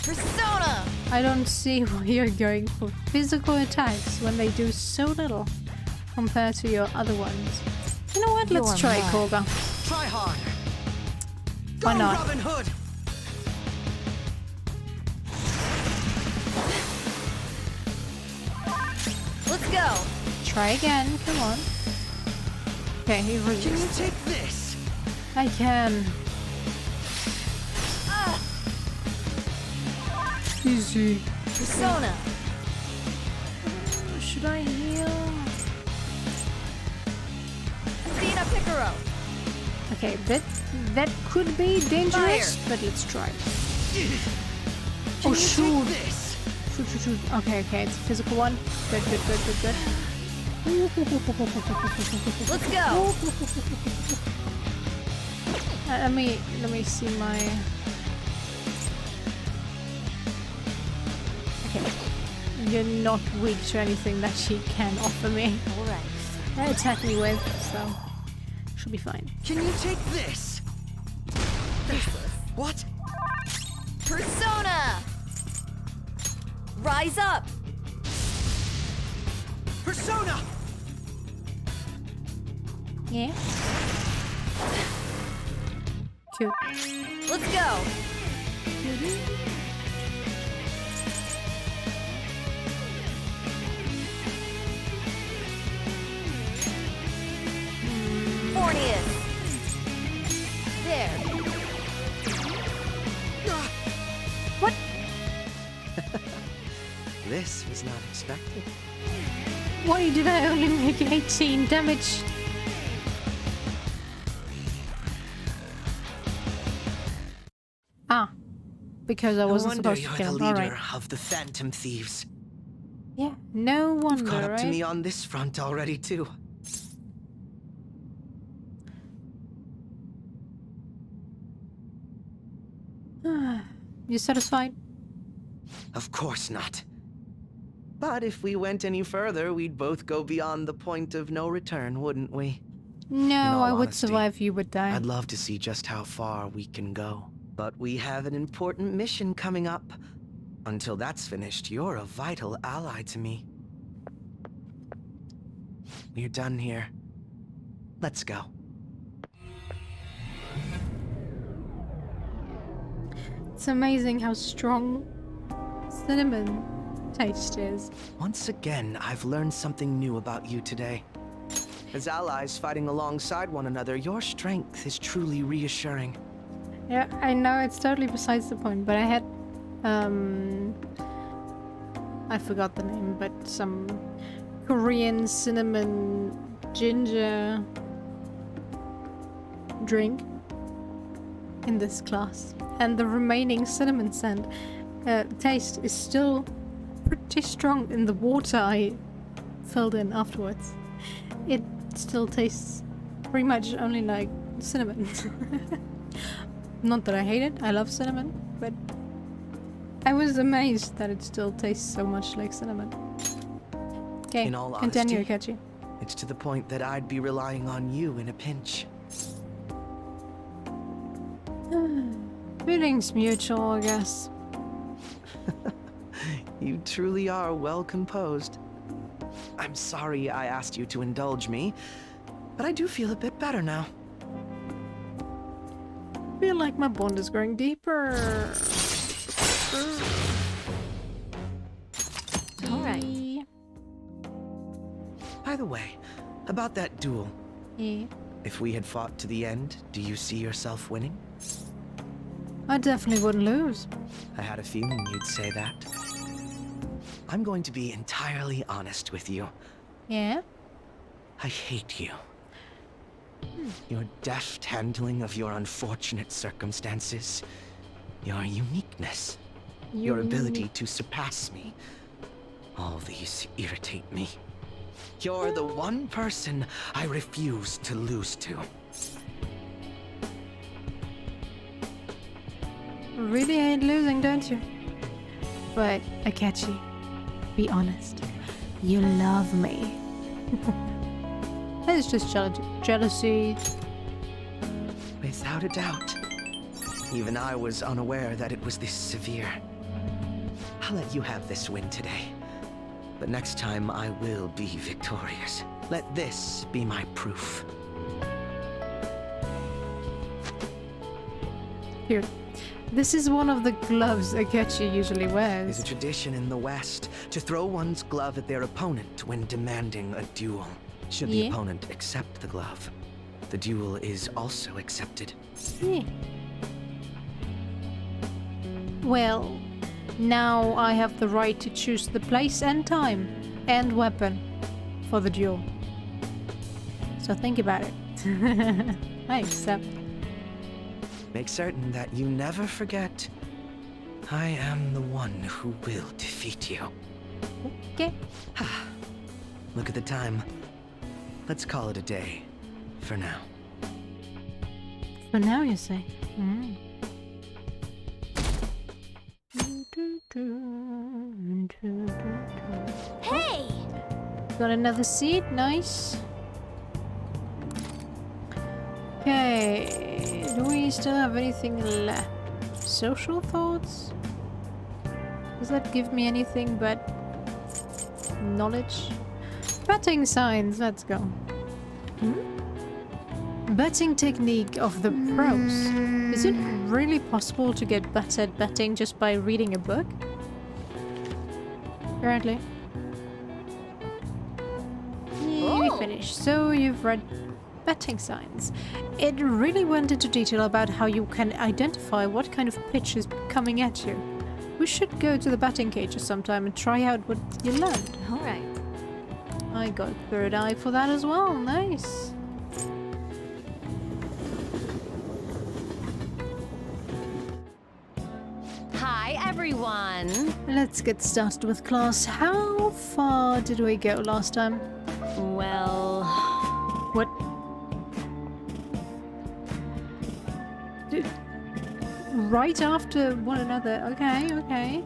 Persona! I don't see why you're going for physical attacks when they do so little compared to your other ones. You know what? Let's try Koga. Try harder. Go, Why not? Robin Hood! Let's go! Try again. Come on. Okay, he Can you resist. take this? I can. Easy. Persona! Should I heal? Athena Picaro! Okay, that could be dangerous, but let's try. Can Oh, you shoot. take this? Shoot. Okay, it's a physical one. Good. Let's go! Let me see my... Okay. You're not weak to anything that she can offer me. Alright. Attack me with, so... Should be fine. Can you take this? What? Persona! Rise up! Persona! Yeah? Cute. Let's go! Fornius! There! What? This was not expected. Why did I only make 18 damage? Ah. Because I wasn't no wonder supposed to you're kill the him. leader Alright. of the Phantom Thieves. Yeah, no wonder, Caught up right? to me on this front already, too. You satisfied? Of course not. But if we went any further, we'd both go beyond the point of no return, wouldn't we? No, all I would honesty, survive, you would die. I'd love to see just how far we can go. But we have an important mission coming up. Until that's finished, you're a vital ally to me. We're done here. Let's go. It's amazing how strong cinnamon taste is. Once again, I've learned something new about you today. As allies fighting alongside one another, your strength is truly reassuring. Yeah, I know it's totally besides the point, but I had, I forgot the name, but some Korean cinnamon ginger drink in this class, and the remaining cinnamon scent taste is still pretty strong in the water I filled in afterwards. It still tastes pretty much only like cinnamon. Not that I hate it, I love cinnamon, but I was amazed that it still tastes so much like cinnamon. Okay, In all continue, honesty, Akechi. it's to the point that I'd be relying on you in a pinch. Feelings mutual, I guess. You truly are well composed. I'm sorry I asked you to indulge me, but I do feel a bit better now. I feel like my bond is growing deeper. Alright. By the way, about that duel. Yeah. If we had fought to the end, do you see yourself winning? I definitely wouldn't lose. I had a feeling you'd say that. I'm going to be entirely honest with you. Yeah? I hate you. Your deft handling of your unfortunate circumstances, your uniqueness, your ability to surpass me. All these irritate me. You're the one person I refuse to lose to. Really hate losing, don't you? But, Akechi, be honest. You love me. It's just jealousy. Without a doubt. Even I was unaware that it was this severe. I'll let you have this win today. But next time I will be victorious. Let this be my proof. Here. This is one of the gloves Akechi usually There's wears. a tradition in the West to throw one's glove at their opponent when demanding a duel. Should the Yeah. opponent accept the glove, the duel is also accepted. Yeah. Well, now I have the right to choose the place and time and weapon for the duel. So think about it. I accept. Make certain that you never forget, I am the one who will defeat you. Okay. Look at the time. Let's call it a day, for now. For now, you say. Hey! Got another seat, nice. Okay, do we still have anything left? Social thoughts? Does that give me anything but knowledge? Betting signs, let's go. Betting technique of the pros. Is it really possible to get better at betting just by reading a book? Apparently. Yeah, we finished. So you've read betting signs. It really went into detail about how you can identify what kind of pitch is coming at you. We should go to the batting cages sometime and try out what you learned. Alright. I got third eye for that as well. Nice. Hi, everyone! Let's get started with class. How far did we go last time? Well... What? Right after one another. Okay, okay.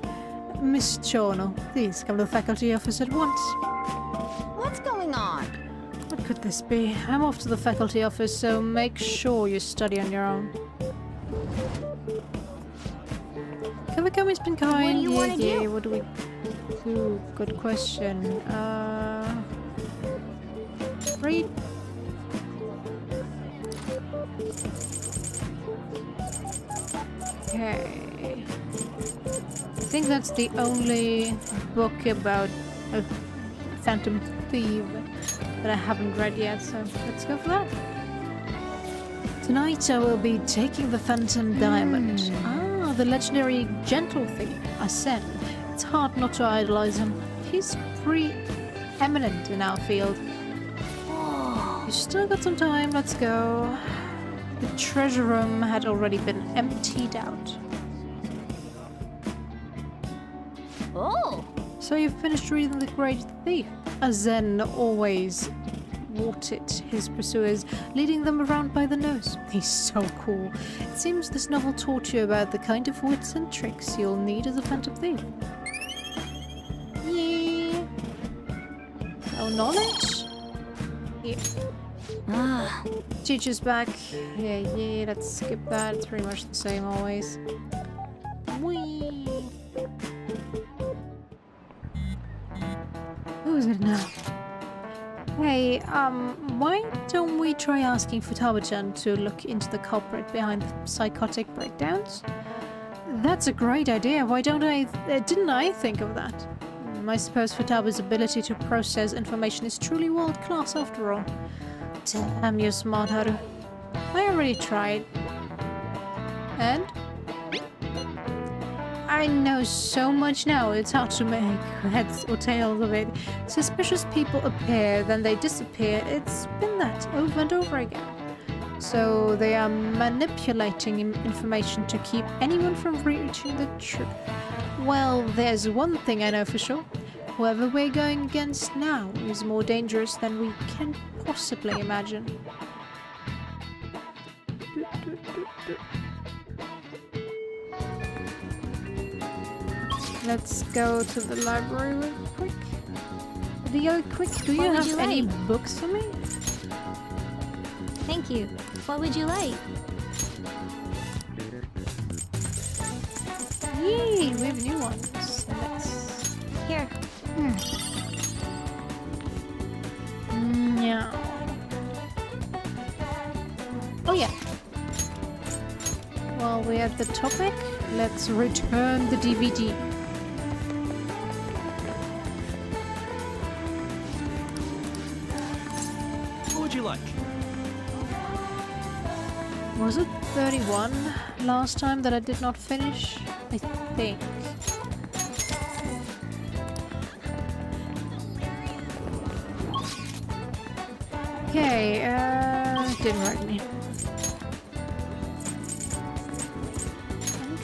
Miss Chono, please come to the faculty office at once. What's going on? What could this be? I'm off to the faculty office, so make sure you study on your own. Kawakami's been kind. What do you wanna do? What do we do? Good question. Read. Okay. I think that's the only book about a phantom thief that I haven't read yet, so let's go for that. Tonight I will be taking the Phantom Diamond. Ah, the legendary gentle thief, Asen. It's hard not to idolize him. He's pre-eminent in our field. You still got some time, let's go. The treasure room had already been emptied out. Oh! So you've finished reading The Great Thief? Azen always thwarted his pursuers, leading them around by the nose. He's so cool. It seems this novel taught you about the kind of wits and tricks you'll need as a phantom thief. Yeah. No knowledge? Yeah. Ah. Teacher's back. Yeah, let's skip that. It's pretty much the same always. Whee! Who's it now? Hey, why don't we try asking Futaba-chan to look into the culprit behind the psychotic breakdowns? That's a great idea. Why didn't I think of that? I suppose Futaba's ability to process information is truly world-class after all. Damn, you're smart, Haru. I already tried. And? I know so much now, it's hard to make heads or tails of it. Suspicious people appear, then they disappear. It's been that over and over again. So they are manipulating information to keep anyone from reaching the truth. Well, there's one thing I know for sure. Whoever we're going against now is more dangerous than we can possibly imagine. Let's go to the library real quick. Do you have any books for me? Thank you. What would you like? Yay, we have new ones. Nice. Here. Yeah. Oh yeah. While we're at the topic, let's return the DVD. What would you like? Was it 31 last time that I did not finish? I think. Okay, didn't write me.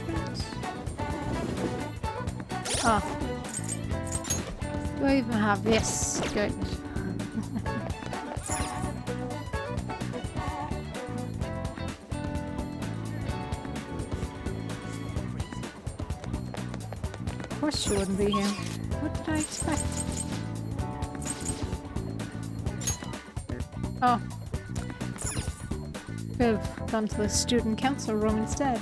Entrance? Ah. Do I even have? Yes, good. Of course she wouldn't be here. What did I expect? Oh. Could have gone to the student council room instead.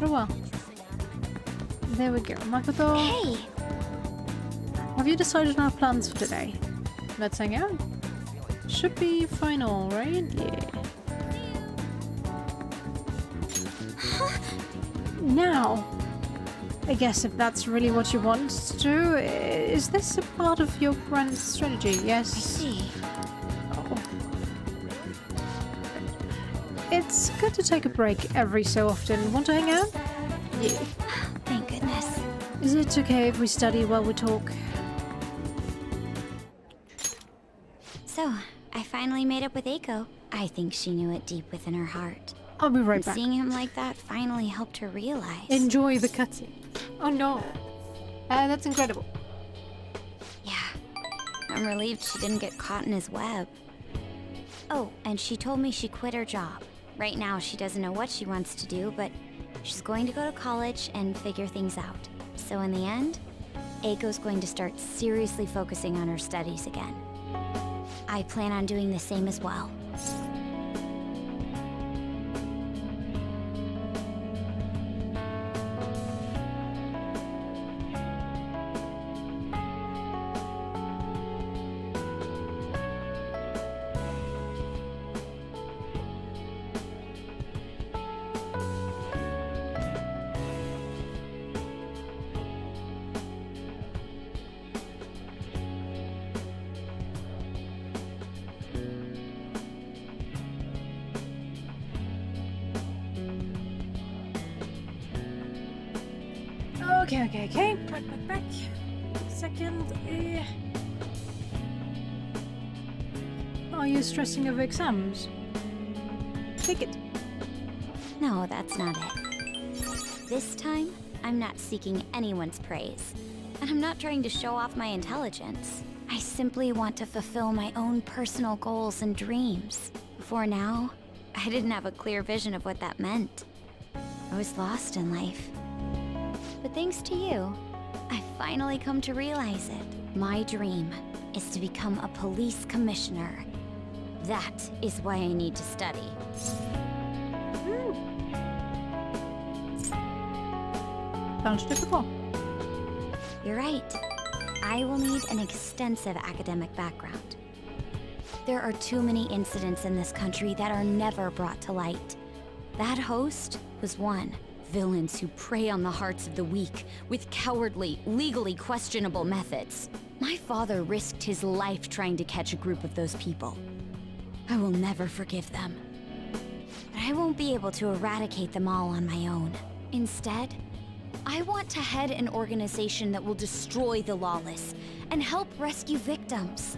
Oh well. There we go. Makoto. Hey! Have you decided on our plans for today? Let's hang out. Should be final, right? Yeah. Now, I guess if that's really what you want to do, is this a part of your grand strategy? Yes. I see. Oh. It's good to take a break every so often. Want to hang out? Yeah. Thank goodness. Is it okay if we study while we talk? So, I finally made up with Eiko. I think she knew it deep within her heart. I'll be right back. Seeing him like that finally helped her realize. Enjoy the cutscene. Oh no. That's incredible. Yeah. I'm relieved she didn't get caught in his web. Oh, and she told me she quit her job. Right now she doesn't know what she wants to do, but she's going to go to college and figure things out. So in the end, Eiko's going to start seriously focusing on her studies again. I plan on doing the same as well. Okay. Back. Second. Are you stressing over exams? Take it. No, that's not it. This time, I'm not seeking anyone's praise. And I'm not trying to show off my intelligence. I simply want to fulfill my own personal goals and dreams. Before now, I didn't have a clear vision of what that meant. I was lost in life. But thanks to you, I finally come to realize it. My dream is to become a police commissioner. That is why I need to study. Sounds difficult. You're right. I will need an extensive academic background. There are too many incidents in this country that are never brought to light. That host was one. Villains who prey on the hearts of the weak with cowardly, legally questionable methods. My father risked his life trying to catch a group of those people. I will never forgive them. But I won't be able to eradicate them all on my own. Instead, I want to head an organization that will destroy the lawless and help rescue victims.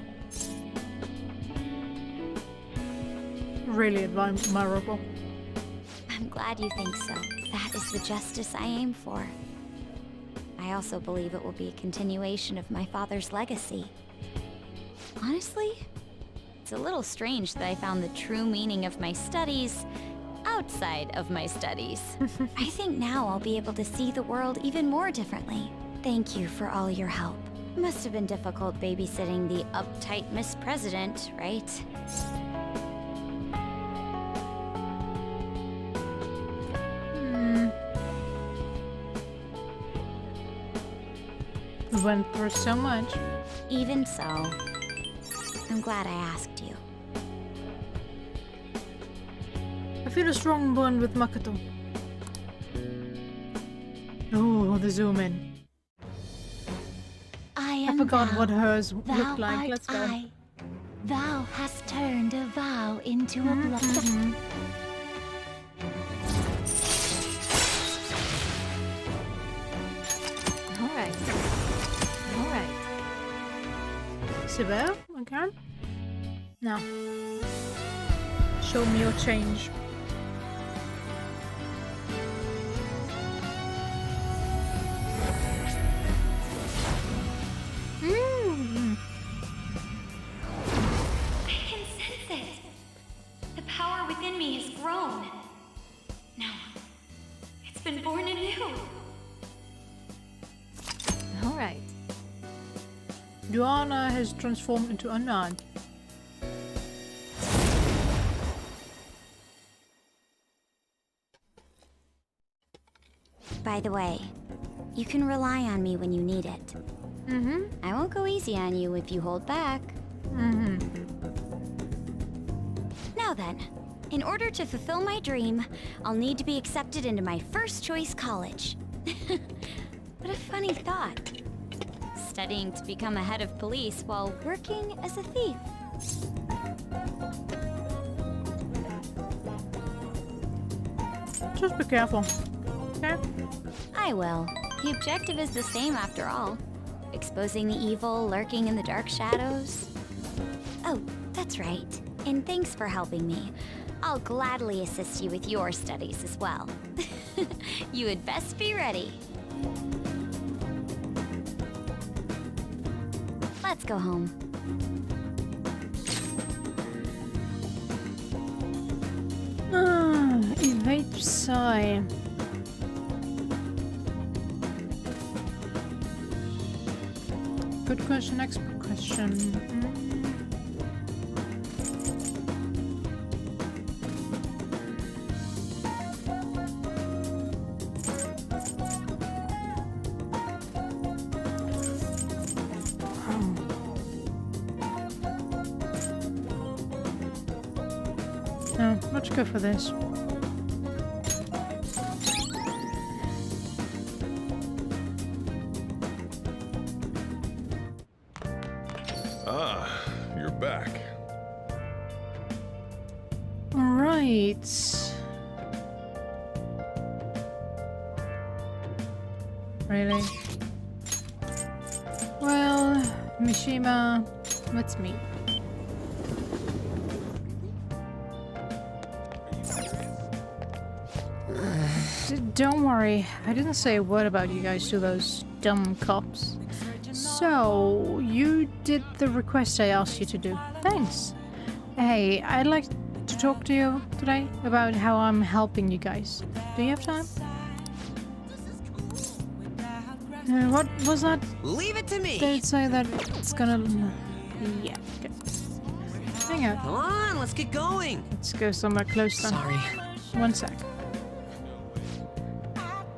Really admirable. I'm glad you think so. That is the justice I aim for. I also believe it will be a continuation of my father's legacy. Honestly, it's a little strange that I found the true meaning of my studies outside of my studies. I think now I'll be able to see the world even more differently. Thank you for all your help. Must have been difficult babysitting the uptight Miss President, right? We went through so much. Even so, I'm glad I asked you. I feel a strong bond with Makoto. Oh, the zoom in. I forgot what hers looked like. Let's go. Thou hast turned a vow into a blood. Alright. Soooooo, okay. Now, show me your change. I can sense it. The power within me has grown. No, it's been born anew. Alright. Joanna has transformed into Anand. By the way, you can rely on me when you need it. I won't go easy on you if you hold back. Now then, in order to fulfill my dream, I'll need to be accepted into my first choice college. What a funny thought. Studying to become a head of police while working as a thief. Just be careful. Okay? I will. The objective is the same after all. Exposing the evil lurking in the dark shadows. Oh, that's right. And thanks for helping me. I'll gladly assist you with your studies as well. You had best be ready. Let's go home. Evade Psy. Good question, expert question. No, let's go for this. Ah, you're back. All right. Really? Well, Mishima, let's meet. Don't worry, I didn't say a word about you guys to those dumb cops. So, you did the request I asked you to do. Thanks. Hey, I'd like to talk to you today about how I'm helping you guys. Do you have time? What was that? Leave it to me! They'd say that it's gonna... Yeah, okay. Hang on. Come on, let's get going! Let's go somewhere close then. Sorry. One sec.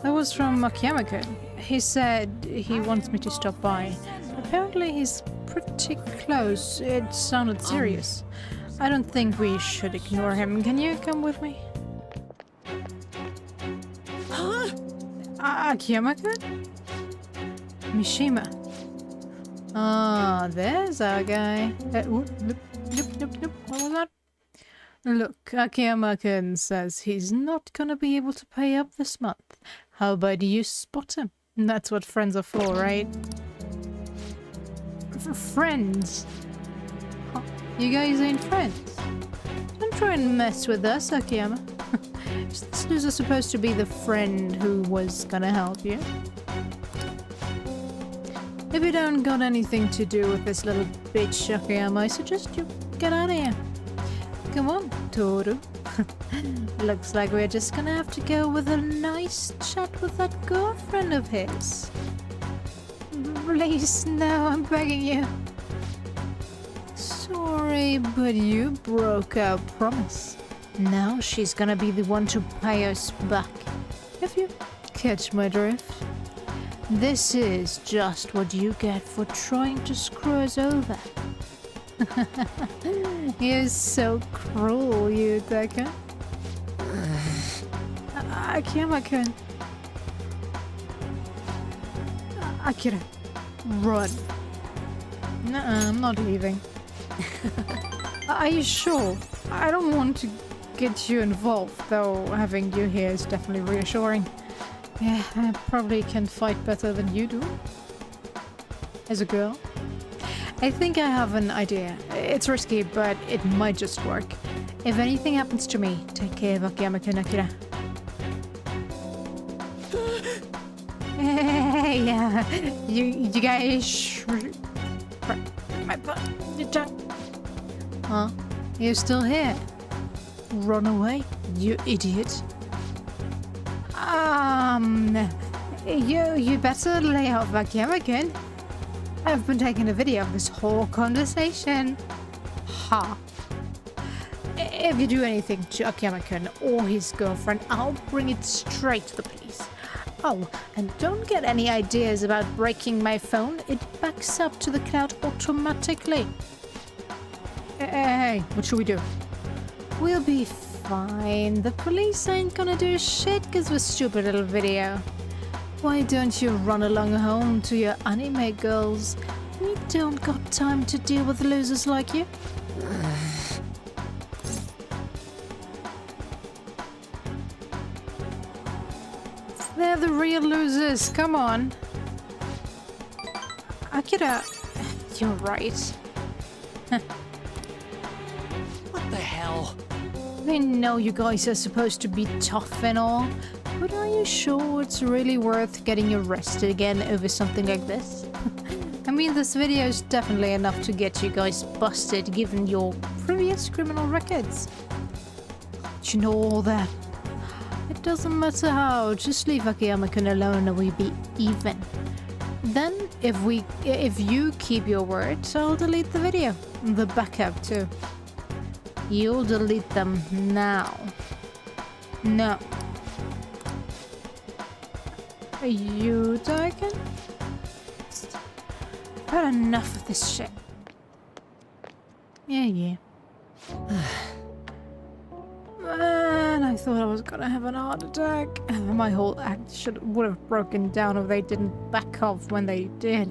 That was from Akiyama-kun. He said he wants me to stop by. Apparently he's pretty close. It sounded serious. I don't think we should ignore him. Can you come with me? Huh? Akiyama-kun? Mishima. Ah, there's our guy. Nope. What was that? Look, Akiyama-kun says he's not gonna be able to pay up this month. How about you spot him? That's what friends are for, right? Friends? Huh. You guys ain't friends? Don't try and mess with us, Akiyama. Is this loser supposed to be the friend who was gonna help you? If you don't got anything to do with this little bitch, Akiyama, I suggest you get out of here. Come on, Toru. Looks like we're just gonna have to go with a nice chat with that girlfriend of his. Please, no, I'm begging you. Sorry, but you broke our promise. Now she's gonna be the one to pay us back. If you catch my drift. This is just what you get for trying to screw us over. You're so cruel, you Decker. Akiyama-kun. Akira, run. Nuh-uh, I'm not leaving. Are you sure? I don't want to get you involved, though having you here is definitely reassuring. Yeah, I probably can fight better than you do. As a girl. I think I have an idea. It's risky, but it might just work. If anything happens to me, take care of Akiyama-kun, Akira. Hey, yeah. You guys... My butt. Your tongue. Huh? You're still here? Run away, you idiot. You better lay off Akiyama-kun. I've been taking a video of this whole conversation. Ha. If you do anything to Akiyama-kun or his girlfriend, I'll bring it straight to the police. Oh, and don't get any ideas about breaking my phone. It backs up to the cloud automatically. Hey, what should we do? We'll be fine. The police ain't gonna do shit because of a stupid little video. Why don't you run along home to your anime girls? We don't got time to deal with losers like you. They're the real losers, come on. Akira, you're right. What the hell? I know you guys are supposed to be tough and all, but are you sure it's really worth getting arrested again over something like this? I mean, this video is definitely enough to get you guys busted given your previous criminal records. But you know all that. It doesn't matter how, just leave Akiyama-kun alone and we'll be even. Then, if you keep your word, I'll delete the video. The backup too. You'll delete them now. No. Are you talking? I've had enough of this shit. Yeah. Man, I thought I was gonna have an heart attack. My whole act would have broken down if they didn't back off when they did.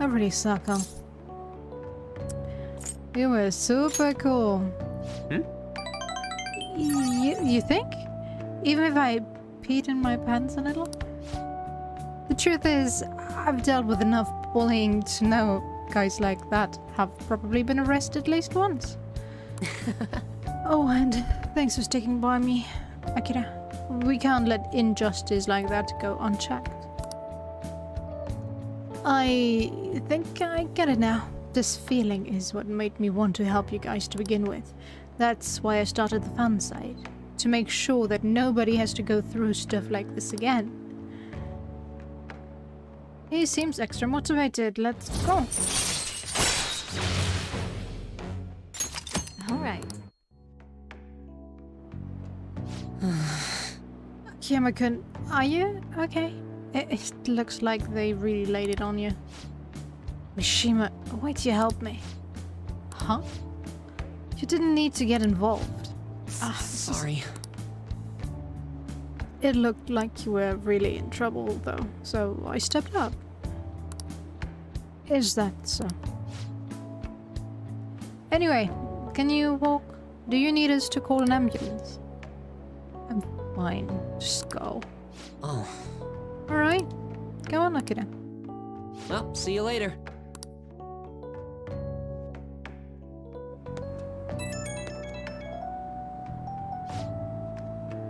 I really suck, huh? You were super cool. Hmm? You think? Even if I peed in my pants a little? truth is, I've dealt with enough bullying to know guys like that have probably been arrested at least once. Oh, and thanks for sticking by me, Akira. We can't let injustice like that go unchecked. I think I get it now. This feeling is what made me want to help you guys to begin with. That's why I started the fan site. To make sure that nobody has to go through stuff like this again. He seems extra motivated. Let's go. Alright. Kiyama-kun, are you okay? It looks like they really laid it on you. Mishima, why do you help me? Huh? You didn't need to get involved. Sorry. It looked like you were really in trouble, though, so I stepped up. Is that so? Anyway, can you walk? Do you need us to call an ambulance? I'm fine. Just go. Oh. Alright. Go on, Akira. Well, see you later.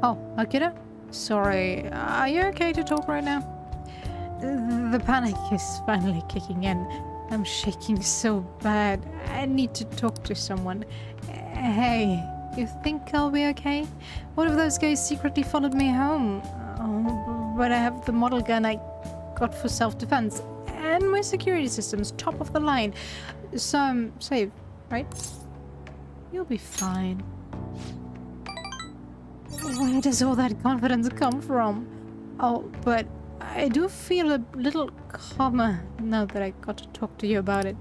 Oh, Akira? Sorry, are you okay to talk right now? The panic is finally kicking in. I'm shaking so bad. I need to talk to someone. Hey, you think I'll be okay? What if those guys secretly followed me home? Oh, but I have the model gun I got for self-defense. And my security system's top of the line. So I'm safe, right? You'll be fine. Where does all that confidence come from? Oh, but I do feel a little calmer now that I got to talk to you about it.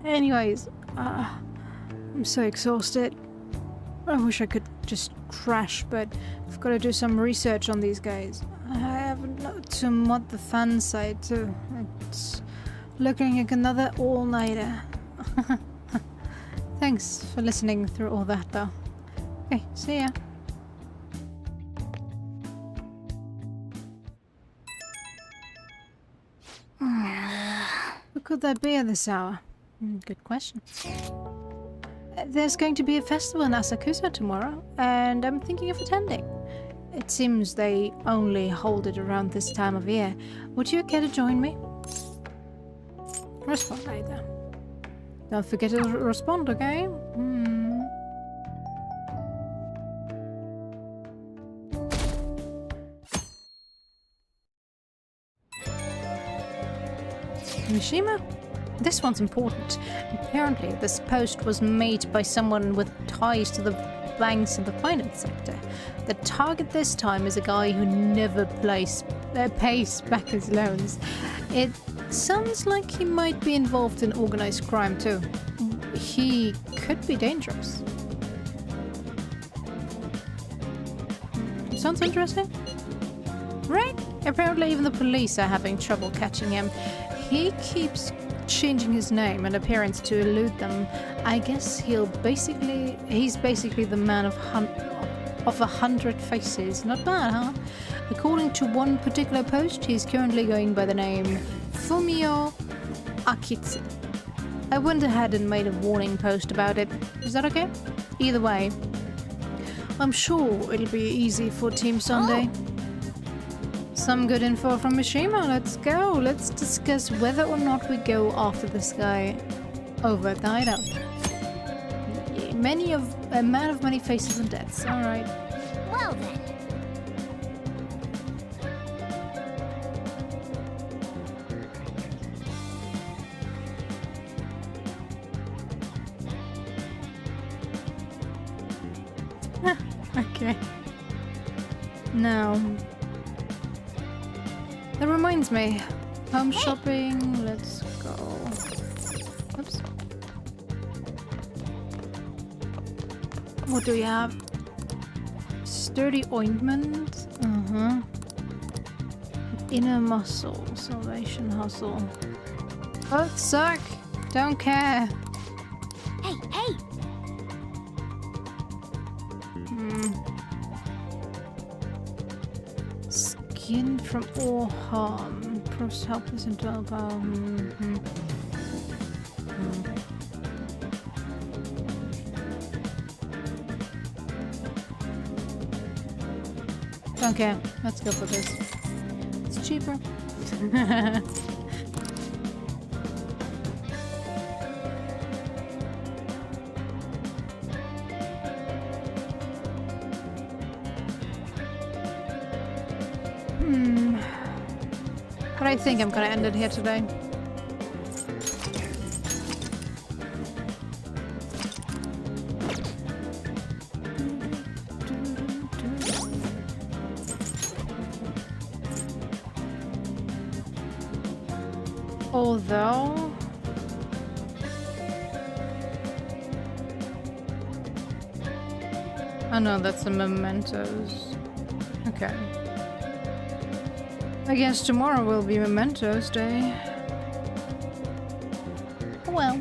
Anyways, I'm so exhausted. I wish I could just crash, but I've got to do some research on these guys. I have to mod the fan site too. It's looking like another all-nighter. Thanks for listening through all that though. Okay, see ya. Who could that be at this hour? Good question. There's going to be a festival in Asakusa tomorrow, and I'm thinking of attending. It seems they only hold it around this time of year. Would you care to join me? Respond later. Don't forget to respond, okay? Mishima? This one's important. Apparently, this post was made by someone with ties to the banks and the finance sector. The target this time is a guy who never pays back his loans. It sounds like he might be involved in organized crime too. He could be dangerous. Sounds interesting? Right? Apparently even the police are having trouble catching him. He keeps changing his name and appearance to elude them. I guess he's basically the man of 100 faces. Not bad, huh? According to one particular post, he's currently going by the name Fumio Akitsu. I went ahead and made a warning post about it. Is that okay? Either way, I'm sure it'll be easy for Team Sunday. Some good info from Mishima. Let's go. Let's discuss whether or not we go after this guy over at the hideout. A man of many faces and deaths. All right. Well then. Okay. Now, that reminds me. Home shopping. Let's go. Oops. What do we have? Sturdy ointment. Inner muscle. Salvation hustle. Oh, suck. Don't care. Hey, hey! Skin from all harm. Proves helpless and willpower. Okay, let's go for this. It's cheaper. But I think I'm gonna end it here today. Although... Oh no, that's the mementos. Okay. I guess tomorrow will be Mementos Day. Well.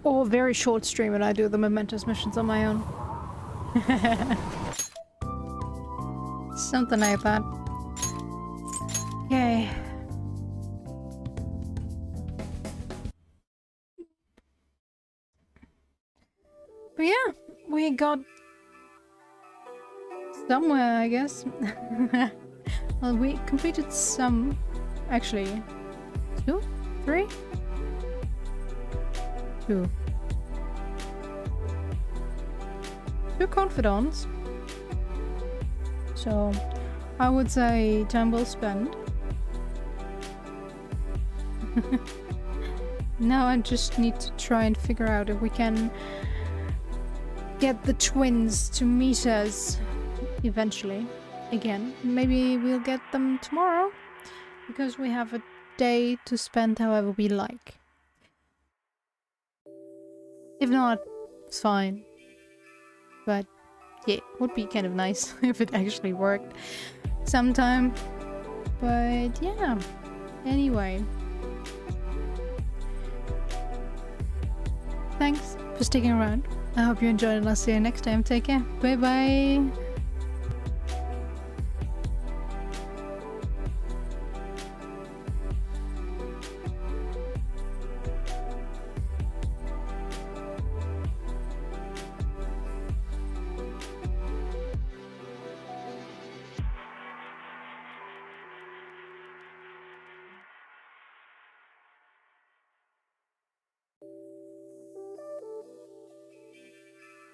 Or very short stream and I do the Mementos missions on my own. Something like that. Okay. But yeah, we got somewhere, I guess. Well, we completed some, actually, 2, 3, 2 confidants. So, I would say time well spent. Now I just need to try and figure out if we can get the twins to meet us eventually again. Maybe we'll get them tomorrow because we have a day to spend however we like. If not, it's fine. But yeah, it would be kind of nice if it actually worked sometime. But yeah, anyway. Thanks for sticking around. I hope you enjoyed and I'll see you next time. Take care. Bye bye.